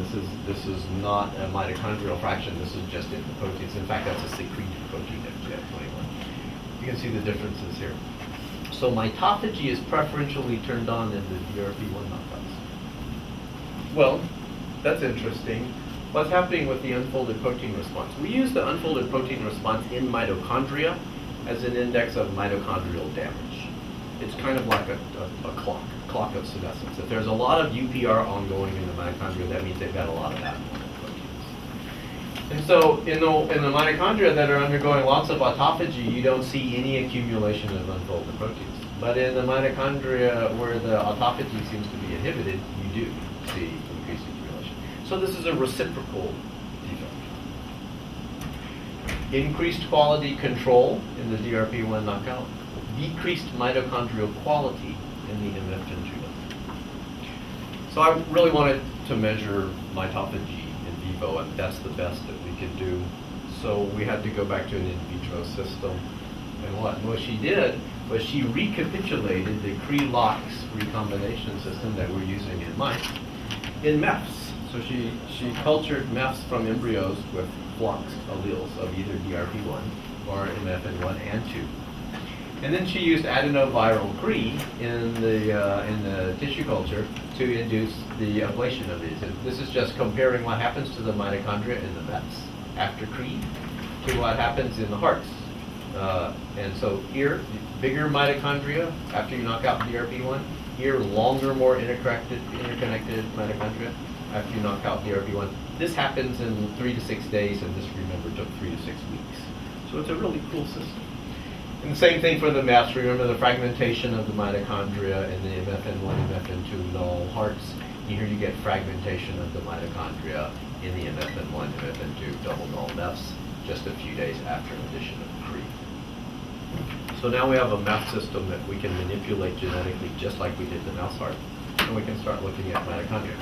This is not a mitochondrial fraction. This is just in the proteins. In fact, that's a secreted protein, FGF21. You can see the differences here. So mitophagy is preferentially turned on in the DRP1 knockouts. Well, that's interesting. What's happening with the unfolded protein response? We use the unfolded protein response in mitochondria as an index of mitochondrial damage. It's kind of like a clock of senescence. If there's a lot of UPR ongoing in the mitochondria, that means they've got a lot of abnormal proteins. And so in the mitochondria that are undergoing lots of autophagy, you don't see any accumulation of unfolded proteins. But in the mitochondria where the autophagy seems to be inhibited, you do see increased accumulation. So this is a reciprocal defect. Increased quality control in the DRP1 knockout, decreased mitochondrial quality in the MFN2 knockout. So I really wanted to measure mitophagy in vivo, and that's the best that we could do. So we had to go back to an in vitro system. And what she did was she recapitulated the Cre-Lox recombination system that we're using in mice in MEFs. So she cultured MEFs from embryos with floxed alleles of either DRP1 or MFN1 and 2. And then she used adenoviral Cre in the tissue culture to induce the ablation of these. And this is just comparing what happens to the mitochondria in the MEFs after Cre to what happens in the hearts. And so here, bigger mitochondria after you knock out DRP1. Here, longer, more interconnected mitochondria after you knock out DRP1. This happens in 3 to 6 days, and this, remember, took 3 to 6 weeks. So it's a really cool system. And the same thing for the MEFs. Remember the fragmentation of the mitochondria in the MFN1, MFN2 null hearts. And here you get fragmentation of the mitochondria in the MFN1, MFN2 double null MEFs just a few days after addition of Cre. So now we have a math system that we can manipulate genetically just like we did the mouse heart. And we can start looking at mitochondria.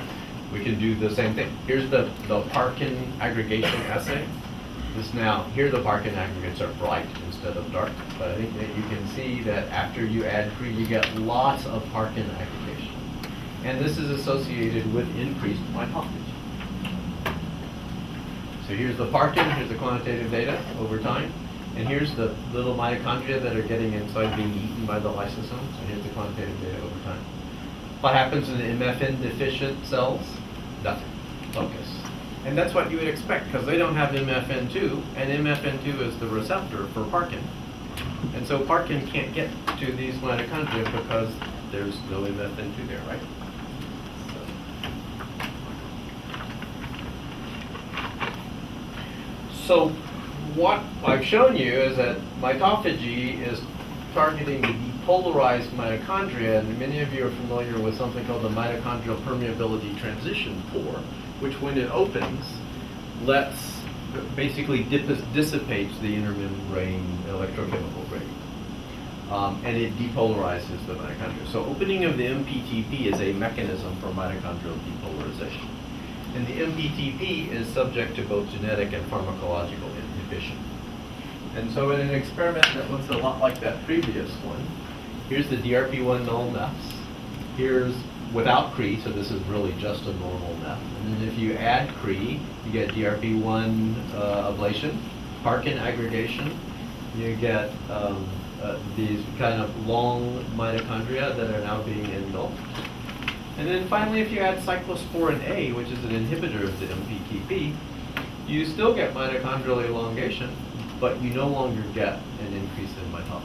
We can do the same thing. Here's the Parkin aggregation assay. Here the Parkin aggregates are bright instead of dark. But I think that you can see that after you add Cre, you get lots of Parkin aggregation. And this is associated with increased mitophagy. So here's the Parkin, here's the quantitative data over time. And here's the little mitochondria that are getting inside being eaten by the lysosomes. And here's the quantitative data over time. What happens in the MFN deficient cells? Nothing. Focus. And that's what you would expect because they don't have MFN2, and MFN2 is the receptor for Parkin. And so Parkin can't get to these mitochondria because there's no MFN2 there, right? So what I've shown you is that mitophagy is targeting the depolarized mitochondria, and many of you are familiar with something called the mitochondrial permeability transition pore, which when it opens, basically dissipates the intermembrane electrochemical gradient. And it depolarizes the mitochondria. So opening of the MPTP is a mechanism for mitochondrial depolarization. And the MPTP is subject to both genetic and pharmacological inhibition. And so in an experiment that looks a lot like that previous one, here's the DRP1 null MEFs. Here's without Cre, so this is really just a normal MEF. And then if you add Cre, you get DRP1 ablation, Parkin aggregation, you get these kind of long mitochondria that are now being engulfed. And then finally, if you add cyclosporin A, which is an inhibitor of the MPTP, you still get mitochondrial elongation, but you no longer get an increase in mitophagy.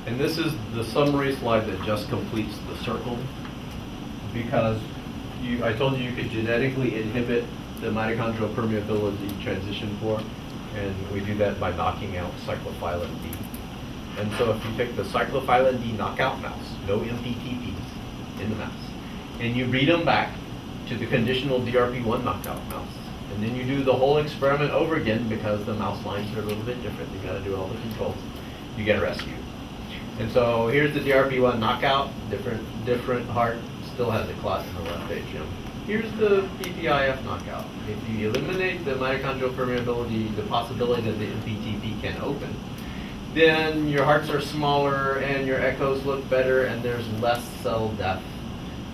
And this is the summary slide that just completes the circle, because I told you could genetically inhibit the mitochondrial permeability transition pore, and we do that by knocking out cyclophilin D. And so if you take the cyclophilin D knockout mouse, no MPTPs in the mouse, and you breed them back to the conditional DRP1 knockout mouse, and then you do the whole experiment over again because the mouse lines are a little bit different. You got to do all the controls. You get a rescue. And so here's the DRP1 knockout, different heart, still has a clot in the left atrium. Here's the PPIF knockout. If you eliminate the mitochondrial permeability, the possibility that the MPTP can open, then your hearts are smaller and your echoes look better and there's less cell death,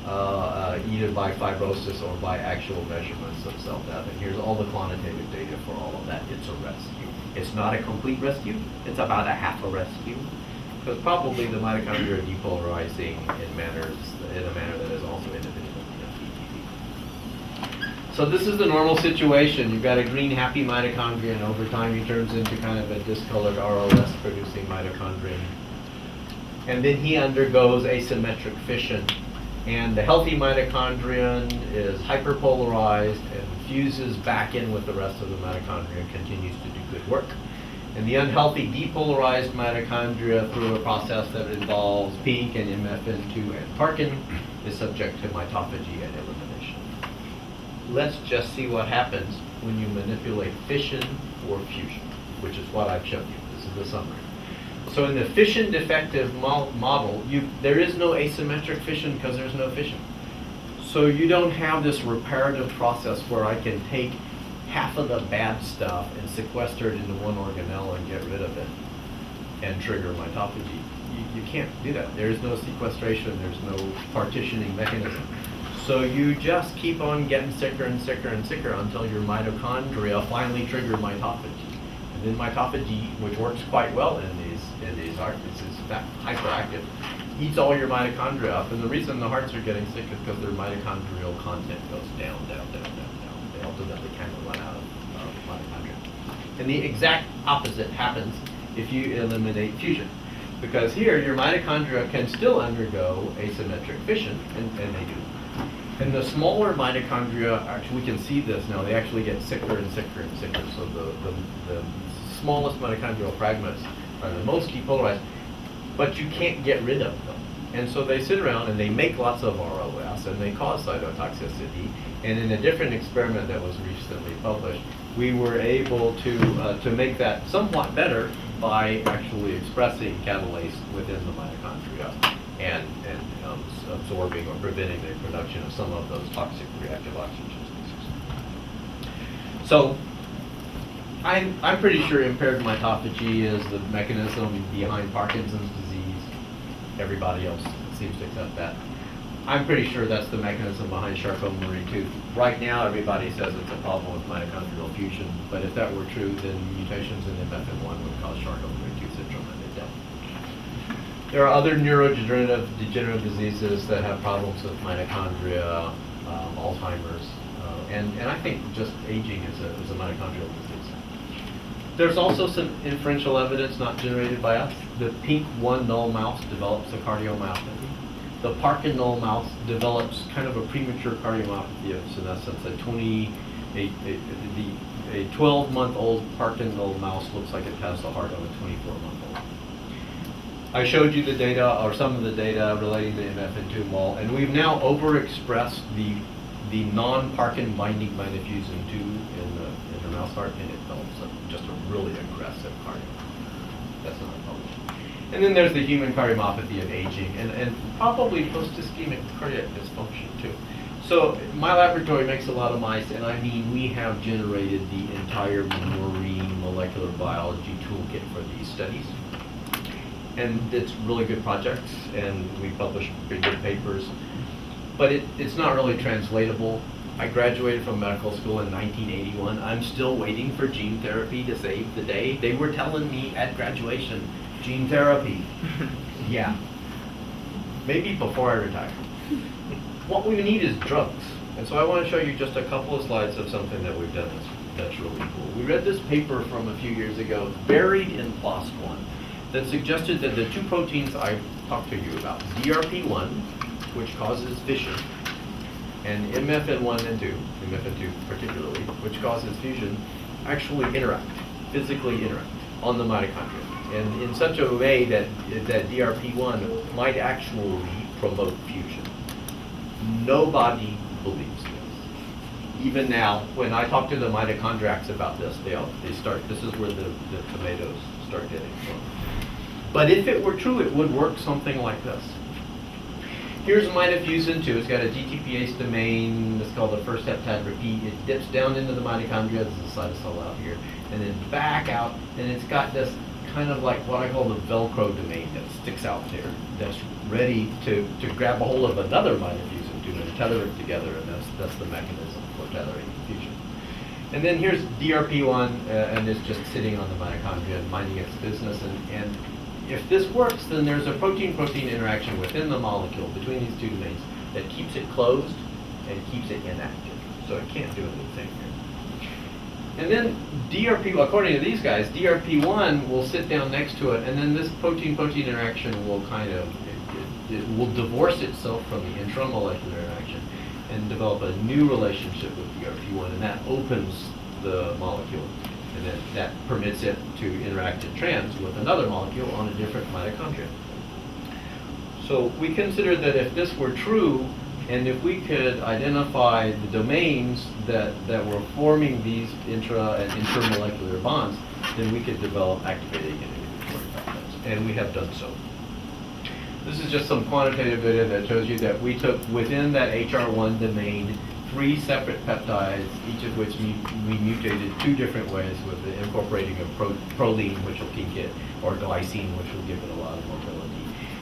either by fibrosis or by actual measurements of cell death. And here's all the quantitative data for all of that. It's a rescue. It's not a complete rescue. It's about a half a rescue. Because probably the mitochondria are depolarizing in a manner that is also inhibited in the MPTP. So this is the normal situation. You've got a green happy mitochondria, and over time he turns into kind of a discolored ROS producing mitochondrion. And then he undergoes asymmetric fission. And the healthy mitochondrion is hyperpolarized and fuses back in with the rest of the mitochondria and continues to do good work. And the unhealthy depolarized mitochondria, through a process that involves pink and MFN2 and Parkin, is subject to mitophagy and elimination. Let's just see what happens when you manipulate fission or fusion, which is what I've shown you. This is the summary. So in the fission defective model, there is no asymmetric fission because there's no fission. So you don't have this reparative process where I can take half of the bad stuff and sequester it into one organelle and get rid of it and trigger mitophagy. You can't do that. There's no sequestration, there's no partitioning mechanism. So you just keep on getting sicker and sicker and sicker until your mitochondria finally trigger mitophagy. And then mitophagy, which works quite well in these hearts, is in fact hyperactive, eats all your mitochondria up. And the reason the hearts are getting sick is because their mitochondrial content goes down. They ultimately kind of run out of mitochondria. And the exact opposite happens if you eliminate fusion. Because here, your mitochondria can still undergo asymmetric fission, and they do. And the smaller mitochondria, actually, we can see this now, they actually get sicker and sicker and sicker. So the smallest mitochondrial fragments are the most depolarized, but you can't get rid of them. And so they sit around and they make lots of ROS, drugs, and they cause cytotoxicity. And in a different experiment that was recently published, we were able to make that somewhat better by actually expressing catalase within the mitochondria and absorbing or preventing the production of some of those toxic reactive oxygen species. So I'm pretty sure impaired mitophagy is the mechanism behind Parkinson's disease. Everybody else seems to accept that. I'm pretty sure that's the mechanism behind Charcot-Marie Tooth. Right now, everybody says it's a problem with mitochondrial fusion, but if that were true, then mutations in MFN1 would cause Charcot-Marie Tooth syndrome and death. There are other neurodegenerative diseases that have problems with mitochondria, Alzheimer's, and I think just aging is a mitochondrial disease. There's also some inferential evidence not generated by us. The pink 1 null mouse develops a cardiomyopathy. The Parkin null mouse develops kind of a premature cardiomyopathy of senescence. A 12-month-old Parkin null mouse looks like it has the heart of a 24-month-old. I showed you the data, or some of the data relating to MFN2 mol, and we've now overexpressed the non-Parkin binding mitofusin 2 in the mouse heart, and it develops just a really aggressive cardiomyopathy. That's not published. And then there's the human cardiomyopathy of aging, and probably post-ischemic cardiac dysfunction too. So my laboratory makes a lot of mice, and I mean we have generated the entire marine molecular biology toolkit for these studies. And it's really good projects, and we publish pretty good papers. But it's not really translatable. I graduated from medical school in 1981. I'm still waiting for gene therapy to save the day. They were telling me at graduation, gene therapy. Yeah. Maybe before I retire. What we need is drugs. And so I want to show you just a couple of slides of something that we've done that's really cool. We read this paper from a few years ago, buried in PLOS1, that suggested that the two proteins I talked to you about, DRP1, which causes fission, and MFN1 and 2, MFN2 particularly, which causes fusion, actually interact, physically interact on the mitochondria. And in such a way that DRP1 might actually promote fusion. Nobody believes this. Even now, when I talk to the mitochondriacs about this, they start, this is where the tomatoes start getting from. But if it were true, it would work something like this. Here's mitofusin 2. It's got a DTPase domain. It's called the first heptide repeat. It dips down into the mitochondria. There's a cytosol out here. And then back out. And it's got this kind of like what I call the Velcro domain that sticks out there. That's ready to grab a hold of another mitofusin 2 and tether it together. And that's the mechanism for tethering fusion. And then here's DRP1. And it's just sitting on the mitochondria and minding its business. And if this works, then there's a protein-protein interaction within the molecule between these two domains that keeps it closed and keeps it inactive. So it can't do anything here. And then DRP, according to these guys, DRP1 will sit down next to it, and then this protein-protein interaction will kind of, it will divorce itself from the intramolecular interaction and develop a new relationship with DRP1, and that opens the molecule. And then that permits it to interact in trans with another molecule on a different mitochondria. So we considered that if this were true, and if we could identify the domains that were forming these intra and intermolecular bonds, then we could develop activating and inhibitory peptides. And we have done so. This is just some quantitative data that shows you that we took within that HR1 domain 3 separate peptides, each of which we mutated 2 different ways with the incorporating of proline, which will kink it, or glycine, which will give it a lot of mobility.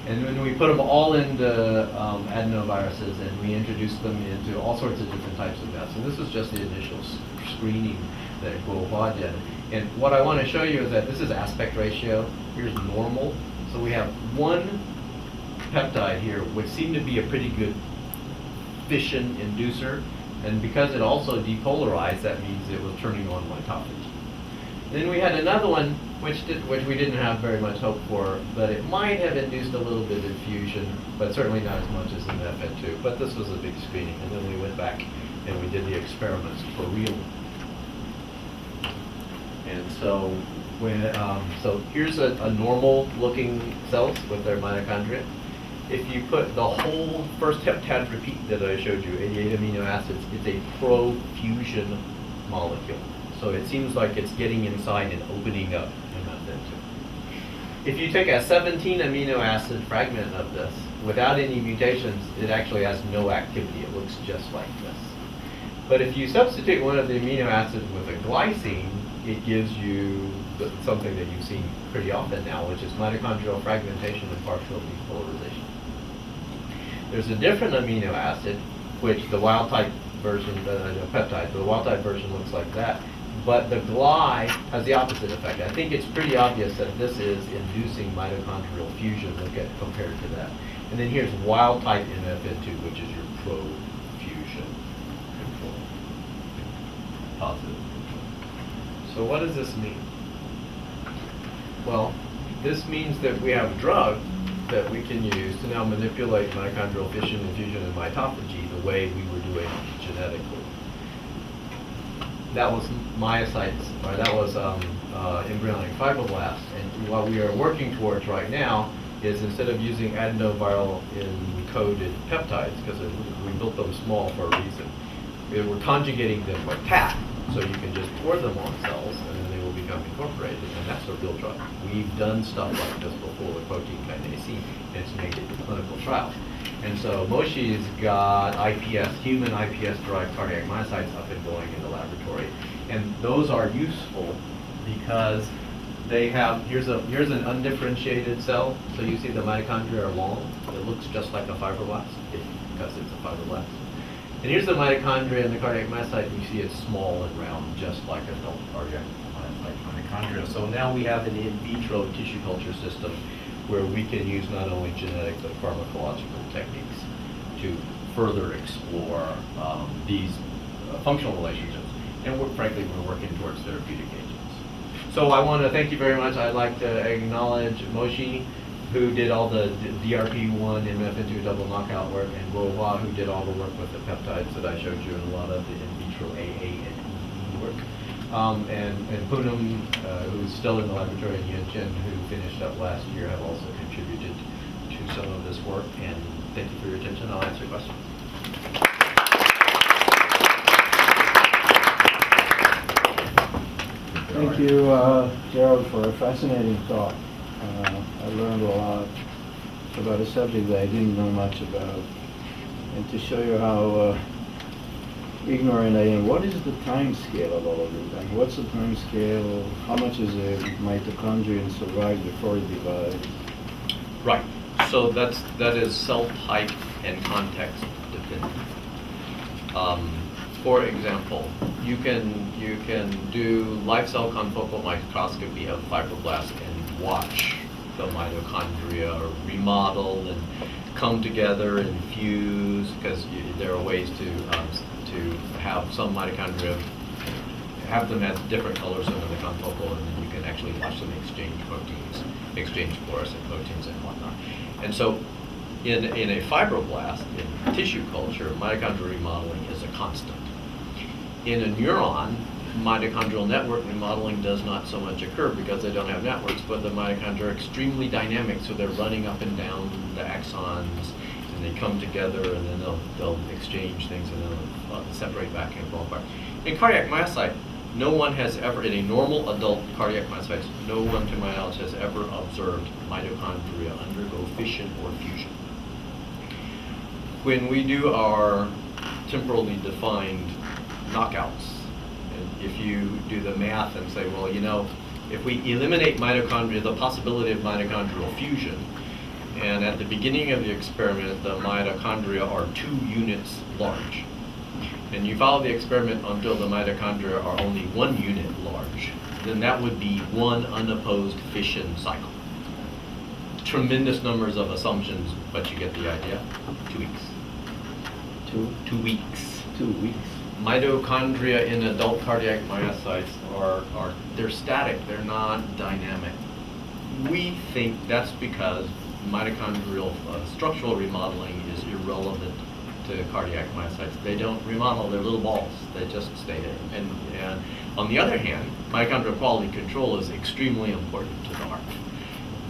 And when we put them all into adenoviruses and we introduced them into all sorts of different types of deaths. And this is just the initial screening that Guohua did. And what I want to show you is that this is aspect ratio. Here's normal. So we have one peptide here, which seemed to be a pretty good fission inducer. And because it also depolarized, that means it was turning on mitophagy. Then we had another one which we didn't have very much hope for, but it might have induced a little bit of fusion, but certainly not as much as in FN2. But this was a big screening, and then we went back and we did the experiments for real. And so when so here's a normal looking cells with their mitochondria. if you put the whole first peptide repeat that I showed you, 88 amino acids, it's a pro-fusion molecule. So it seems like it's getting inside and opening up MF2. If you take a 17 amino acid fragment of this, without any mutations, it actually has no activity. It looks just like this. But if you substitute one of the amino acids with a glycine, it gives you something that you've seen pretty often now, which is mitochondrial fragmentation and partial depolarization. There's a different amino acid, which the wild type version, peptide, the wild type version looks like that, but the gly has the opposite effect. I think it's pretty obvious that this is inducing mitochondrial fusion compared to that. And then here's wild type MFN2, which is your pro-fusion control, positive control. So what does this mean? Well, this means that we have a drug that we can use to now manipulate mitochondrial fission and fusion and mitophagy the way we were doing genetically. That was myocytes, or that was embryonic fibroblasts. And what we are working towards right now is instead of using adenoviral encoded peptides, because we built them small for a reason, we're conjugating them with TAP, so you can just pour them on cells and then they will become incorporated, and that's a real drug. We've done stuff like this before with protein kinase C, and it's made it to clinical trials. And so Moshe's got IPS, human iPS-derived cardiac myocytes up and going in the laboratory. And those are useful because they have, here's an undifferentiated cell. So you see the mitochondria are long. It looks just like a fibroblast because it's a fibroblast. And here's the mitochondria in the cardiac myocyte. You see it's small and round, just like adult cardiac mitochondria. So now we have an in vitro tissue culture system where we can use not only genetic but pharmacological techniques to further explore these functional relationships. And frankly, we're working towards therapeutic agents. So I want to thank you very much. I'd like to acknowledge Moshe, who did all the DRP1 and MFN2 double knockout work, and Rohua, who did all the work with the peptides that I showed you, and a lot of the in vitro AA and EE work. And Poonam, who's still in the laboratory, and Yen Chen, who finished up last year, have also contributed to some of this work. And thank you for your attention. I'll answer questions. Thank you, Gerald, for a fascinating talk. I learned a lot about a subject that I didn't know much about. And to show you how ignorant I am, what is the time scale of all of this? Like, what's the time scale? How much is a mitochondrion survive before it divides? Right. So that is cell type and context dependent. For example, you can do live cell confocal microscopy of fibroblasts and watch the mitochondria remodel and come together and fuse, because there are ways to have some mitochondria, have them as different colors in the confocal, and then you can actually watch them exchange proteins, exchange fluorescent proteins and whatnot. And so in a fibroblast, in tissue culture, mitochondrial remodeling is a constant. In a neuron, mitochondrial network remodeling does not so much occur because they don't have networks, but the mitochondria are extremely dynamic, so they're running up and down the axons, and they come together, and then they'll exchange things, and then they'll separate back and fall apart. In cardiac myocyte, no one has ever, in a normal adult cardiac myocyte, no one to my knowledge has ever observed mitochondria undergo fission or fusion. When we do our temporally defined knockouts, and if you do the math and say, well, you know, if we eliminate mitochondria, the possibility of mitochondrial fusion, and at the beginning of the experiment, the mitochondria are 2 units large, and you follow the experiment until the mitochondria are only 1 unit large, then that would be 1 unopposed fission cycle. Tremendous numbers of assumptions, but you get the idea. 2 weeks. 2 weeks. 2 weeks. Mitochondria in adult cardiac myocytes they're static, they're not dynamic. We think that's because mitochondrial structural remodeling is irrelevant to cardiac myocytes. They don't remodel, they're little balls, they just stay there. And on the other hand, mitochondrial quality control is extremely important to the heart.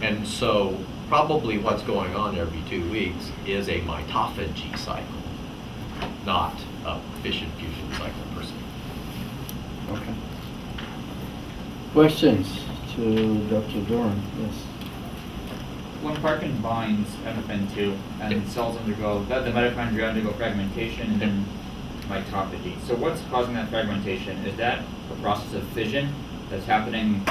And so probably what's going on every 2 weeks is a mitophagy cycle, not a fission-fusion cycle per se. Okay. Questions to Dr. Dorn? Yes. When Parkin binds MFN2 and cells undergo, the mitochondria undergo fragmentation and then mitophagy. So what's causing that fragmentation? Is that a process of fission that's happening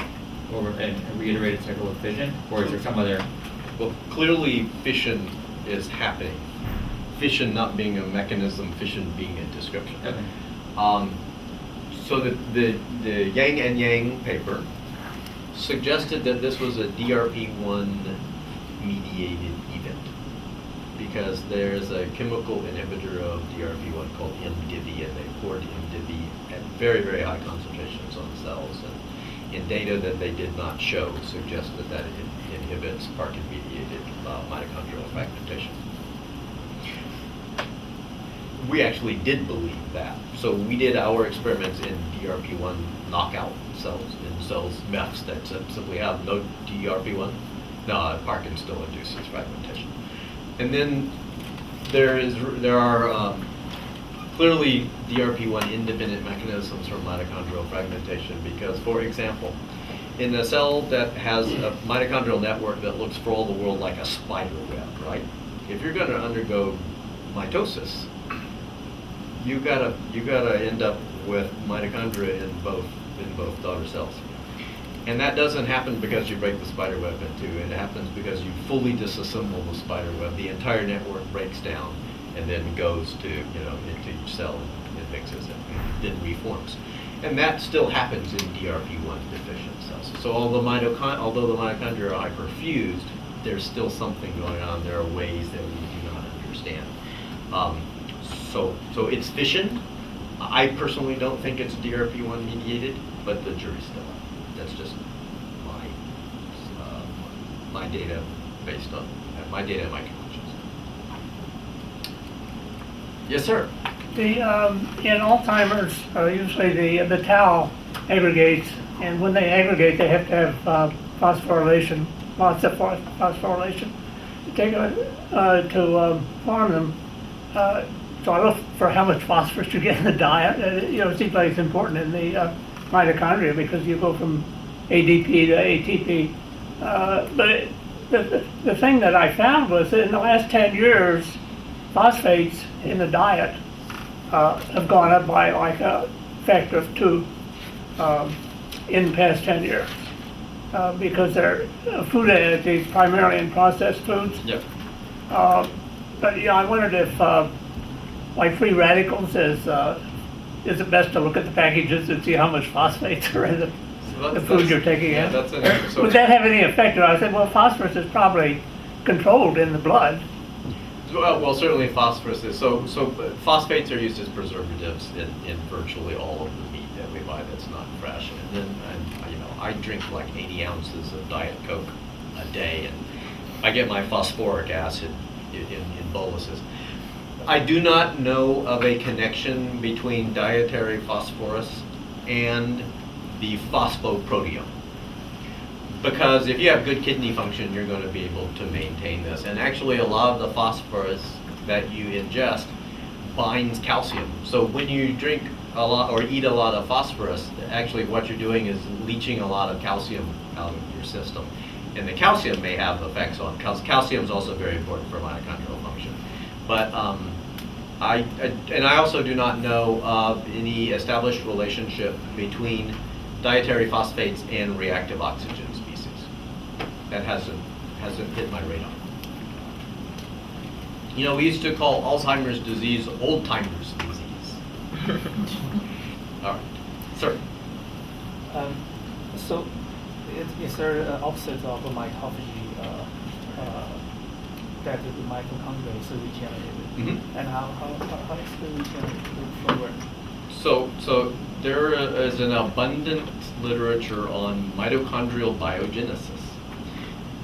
over a reiterated cycle of fission, or is there some other? Well, clearly fission is happening. Fission not being a mechanism, fission being a description. Okay. So the Yang and Yang paper suggested that this was a DRP1 mediated event because there's a chemical inhibitor of DRP1 called MDIVI, and they poured MDIVI at very, very high concentrations on cells, and in data that they did not show suggested that it inhibits Parkin-mediated mitochondrial fragmentation. We actually did believe that. So we did our experiments in DRP1 knockout cells, in cells MEFs that simply have no DRP1. No, Parkin still induces fragmentation. And then there are clearly DRP1 independent mechanisms for mitochondrial fragmentation because, for example, in a cell that has a mitochondrial network that looks for all the world like a spider web, right? If you're going to undergo mitosis, you gotta end up with mitochondria in both daughter cells. And that doesn't happen because you break the spider web in two. It happens because you fully disassemble the spider web. The entire network breaks down and then goes to, into each cell and mixes it and then reforms. And that still happens in DRP1 deficient cells. So although the mitochondria are hyperfused, there's still something going on. There are ways that we do not understand. So it's fission. I personally don't think it's DRP1 mediated, but the jury's still out. That's just my data based on my data and my conclusions. Yes, sir. In Alzheimer's, usually the tau aggregates, and when they aggregate, they have to have phosphorylation, lots of phosphorylation to form them. So I look for how much phosphorus you get in the diet. It seems like it's important in the mitochondria because you go from ADP to ATP. But the thing that I found was that in the last 10 years, phosphates in the diet have gone up by like a factor of 2 in the past 10 years because they're food additives primarily in processed foods. Yep. But I wondered if like free radicals is it best to look at the packages and see how much phosphates are in the food you're taking in? That's Would that have any effect? And I said, well, phosphorus is probably controlled in the blood. Well, certainly phosphorus is. So phosphates are used as preservatives in virtually all of the meat that we buy that's not fresh. And then, I drink like 80 ounces of Diet Coke a day, and I get my phosphoric acid in boluses. I do not know of a connection between dietary phosphorus and the phosphoproteome. Because if you have good kidney function, you're going to be able to maintain this. And actually, a lot of the phosphorus that you ingest binds calcium. So when you drink a lot or eat a lot of phosphorus, actually what you're doing is leaching a lot of calcium out of your system. And the calcium may have effects on, calcium is also very important for mitochondrial function. But I also do not know of any established relationship between dietary phosphates and reactive oxygen species. That hasn't hit my radar. We used to call Alzheimer's disease old-timers disease. All right, sir. So, is there an opposite of mitophagy that the mitochondria is regenerated? Mm-hmm. And how is the regeneration work? So there is an abundant literature on mitochondrial biogenesis,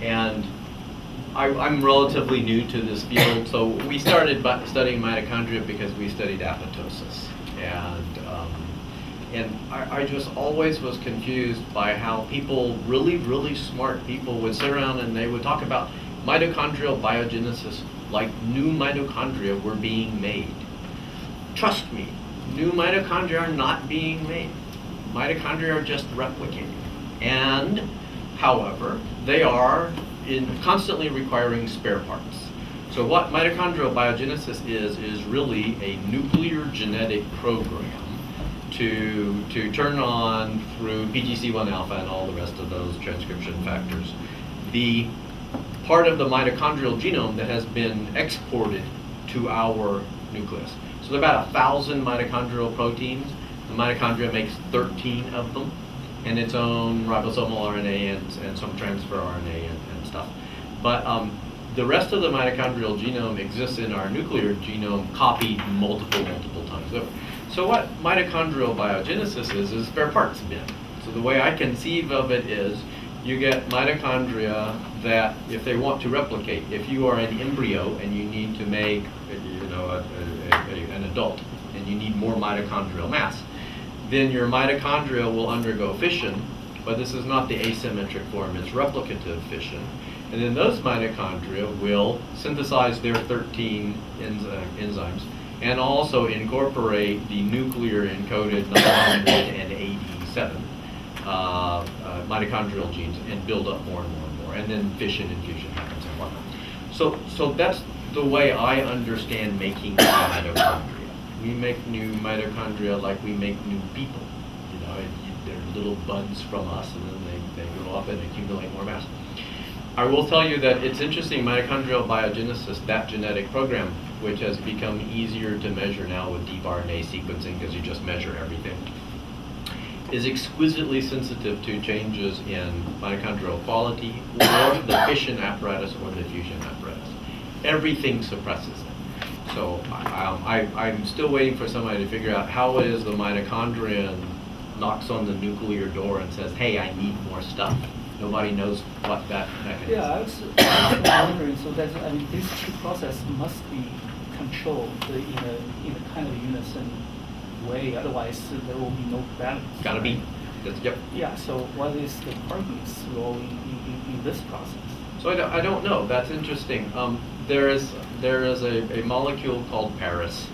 and I'm relatively new to this field. So we started studying mitochondria because we studied apoptosis, and I just always was confused by how people, really smart people, would sit around and they would talk about mitochondrial biogenesis, like new mitochondria, were being made. Trust me, new mitochondria are not being made. Mitochondria are just replicating. And, however, they are constantly requiring spare parts. So what mitochondrial biogenesis is really a nuclear genetic program to turn on through PGC1 alpha and all the rest of those transcription factors, the part of the mitochondrial genome that has been exported to our nucleus. So there are about 1,000 mitochondrial proteins. The mitochondria makes 13 of them, and its own ribosomal RNA and some transfer RNA and stuff. But the rest of the mitochondrial genome exists in our nuclear genome, copied multiple times over. So what mitochondrial biogenesis is spare parts bin. So the way I conceive of it is, you get mitochondria that, if they want to replicate, if you are an embryo and you need to make, an adult, and you need more mitochondrial mass, then your mitochondria will undergo fission, but this is not the asymmetric form, it's replicative fission. And then those mitochondria will synthesize their 13 enzymes and also incorporate the nuclear encoded 987 mitochondrial genes and build up more and more and more. And then fission and fusion happens and whatnot. So that's the way I understand making new mitochondria. We make new mitochondria like we make new people. They're little buds from us, and then they grow up and accumulate more mass. I will tell you that it's interesting, mitochondrial biogenesis, that genetic program, which has become easier to measure now with deep RNA sequencing because you just measure everything, is exquisitely sensitive to changes in mitochondrial quality or the fission apparatus or the fusion apparatus. Everything suppresses it. So I'm still waiting for somebody to figure out how it is the mitochondrion knocks on the nuclear door and says, hey, I need more stuff. Nobody knows what that mechanism is. Yeah, I was wondering, so that, these two processes must be controlled in a kind of unison way, otherwise there will be no balance. Gotta be. Yep. Yeah, so what is the partner's role in this process? So I don't know. That's interesting. There is a molecule called Paris,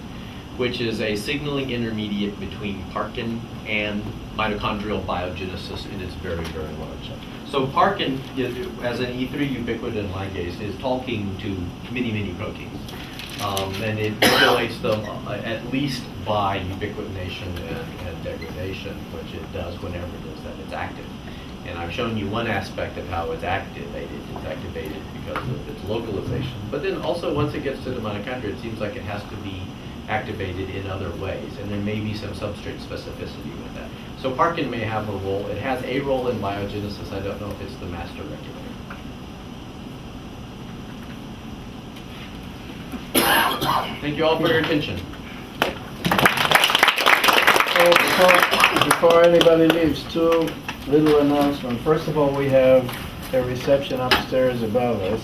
which is a signaling intermediate between Parkin and mitochondrial biogenesis in its very, very large. So Parkin, as an E3 ubiquitin ligase, is talking to many proteins. And it regulates them at least by ubiquitination and degradation, which it does whenever it is that it's active. And I've shown you one aspect of how it's activated. It's activated because of its localization. But then also, once it gets to the mitochondria, it seems like it has to be activated in other ways. And there may be some substrate specificity with that. So Parkin may have a role. It has a role in biogenesis. I don't know if it's the master regulator. Thank you all for your attention. So before anybody leaves, two little announcements. First of all, we have a reception upstairs above us.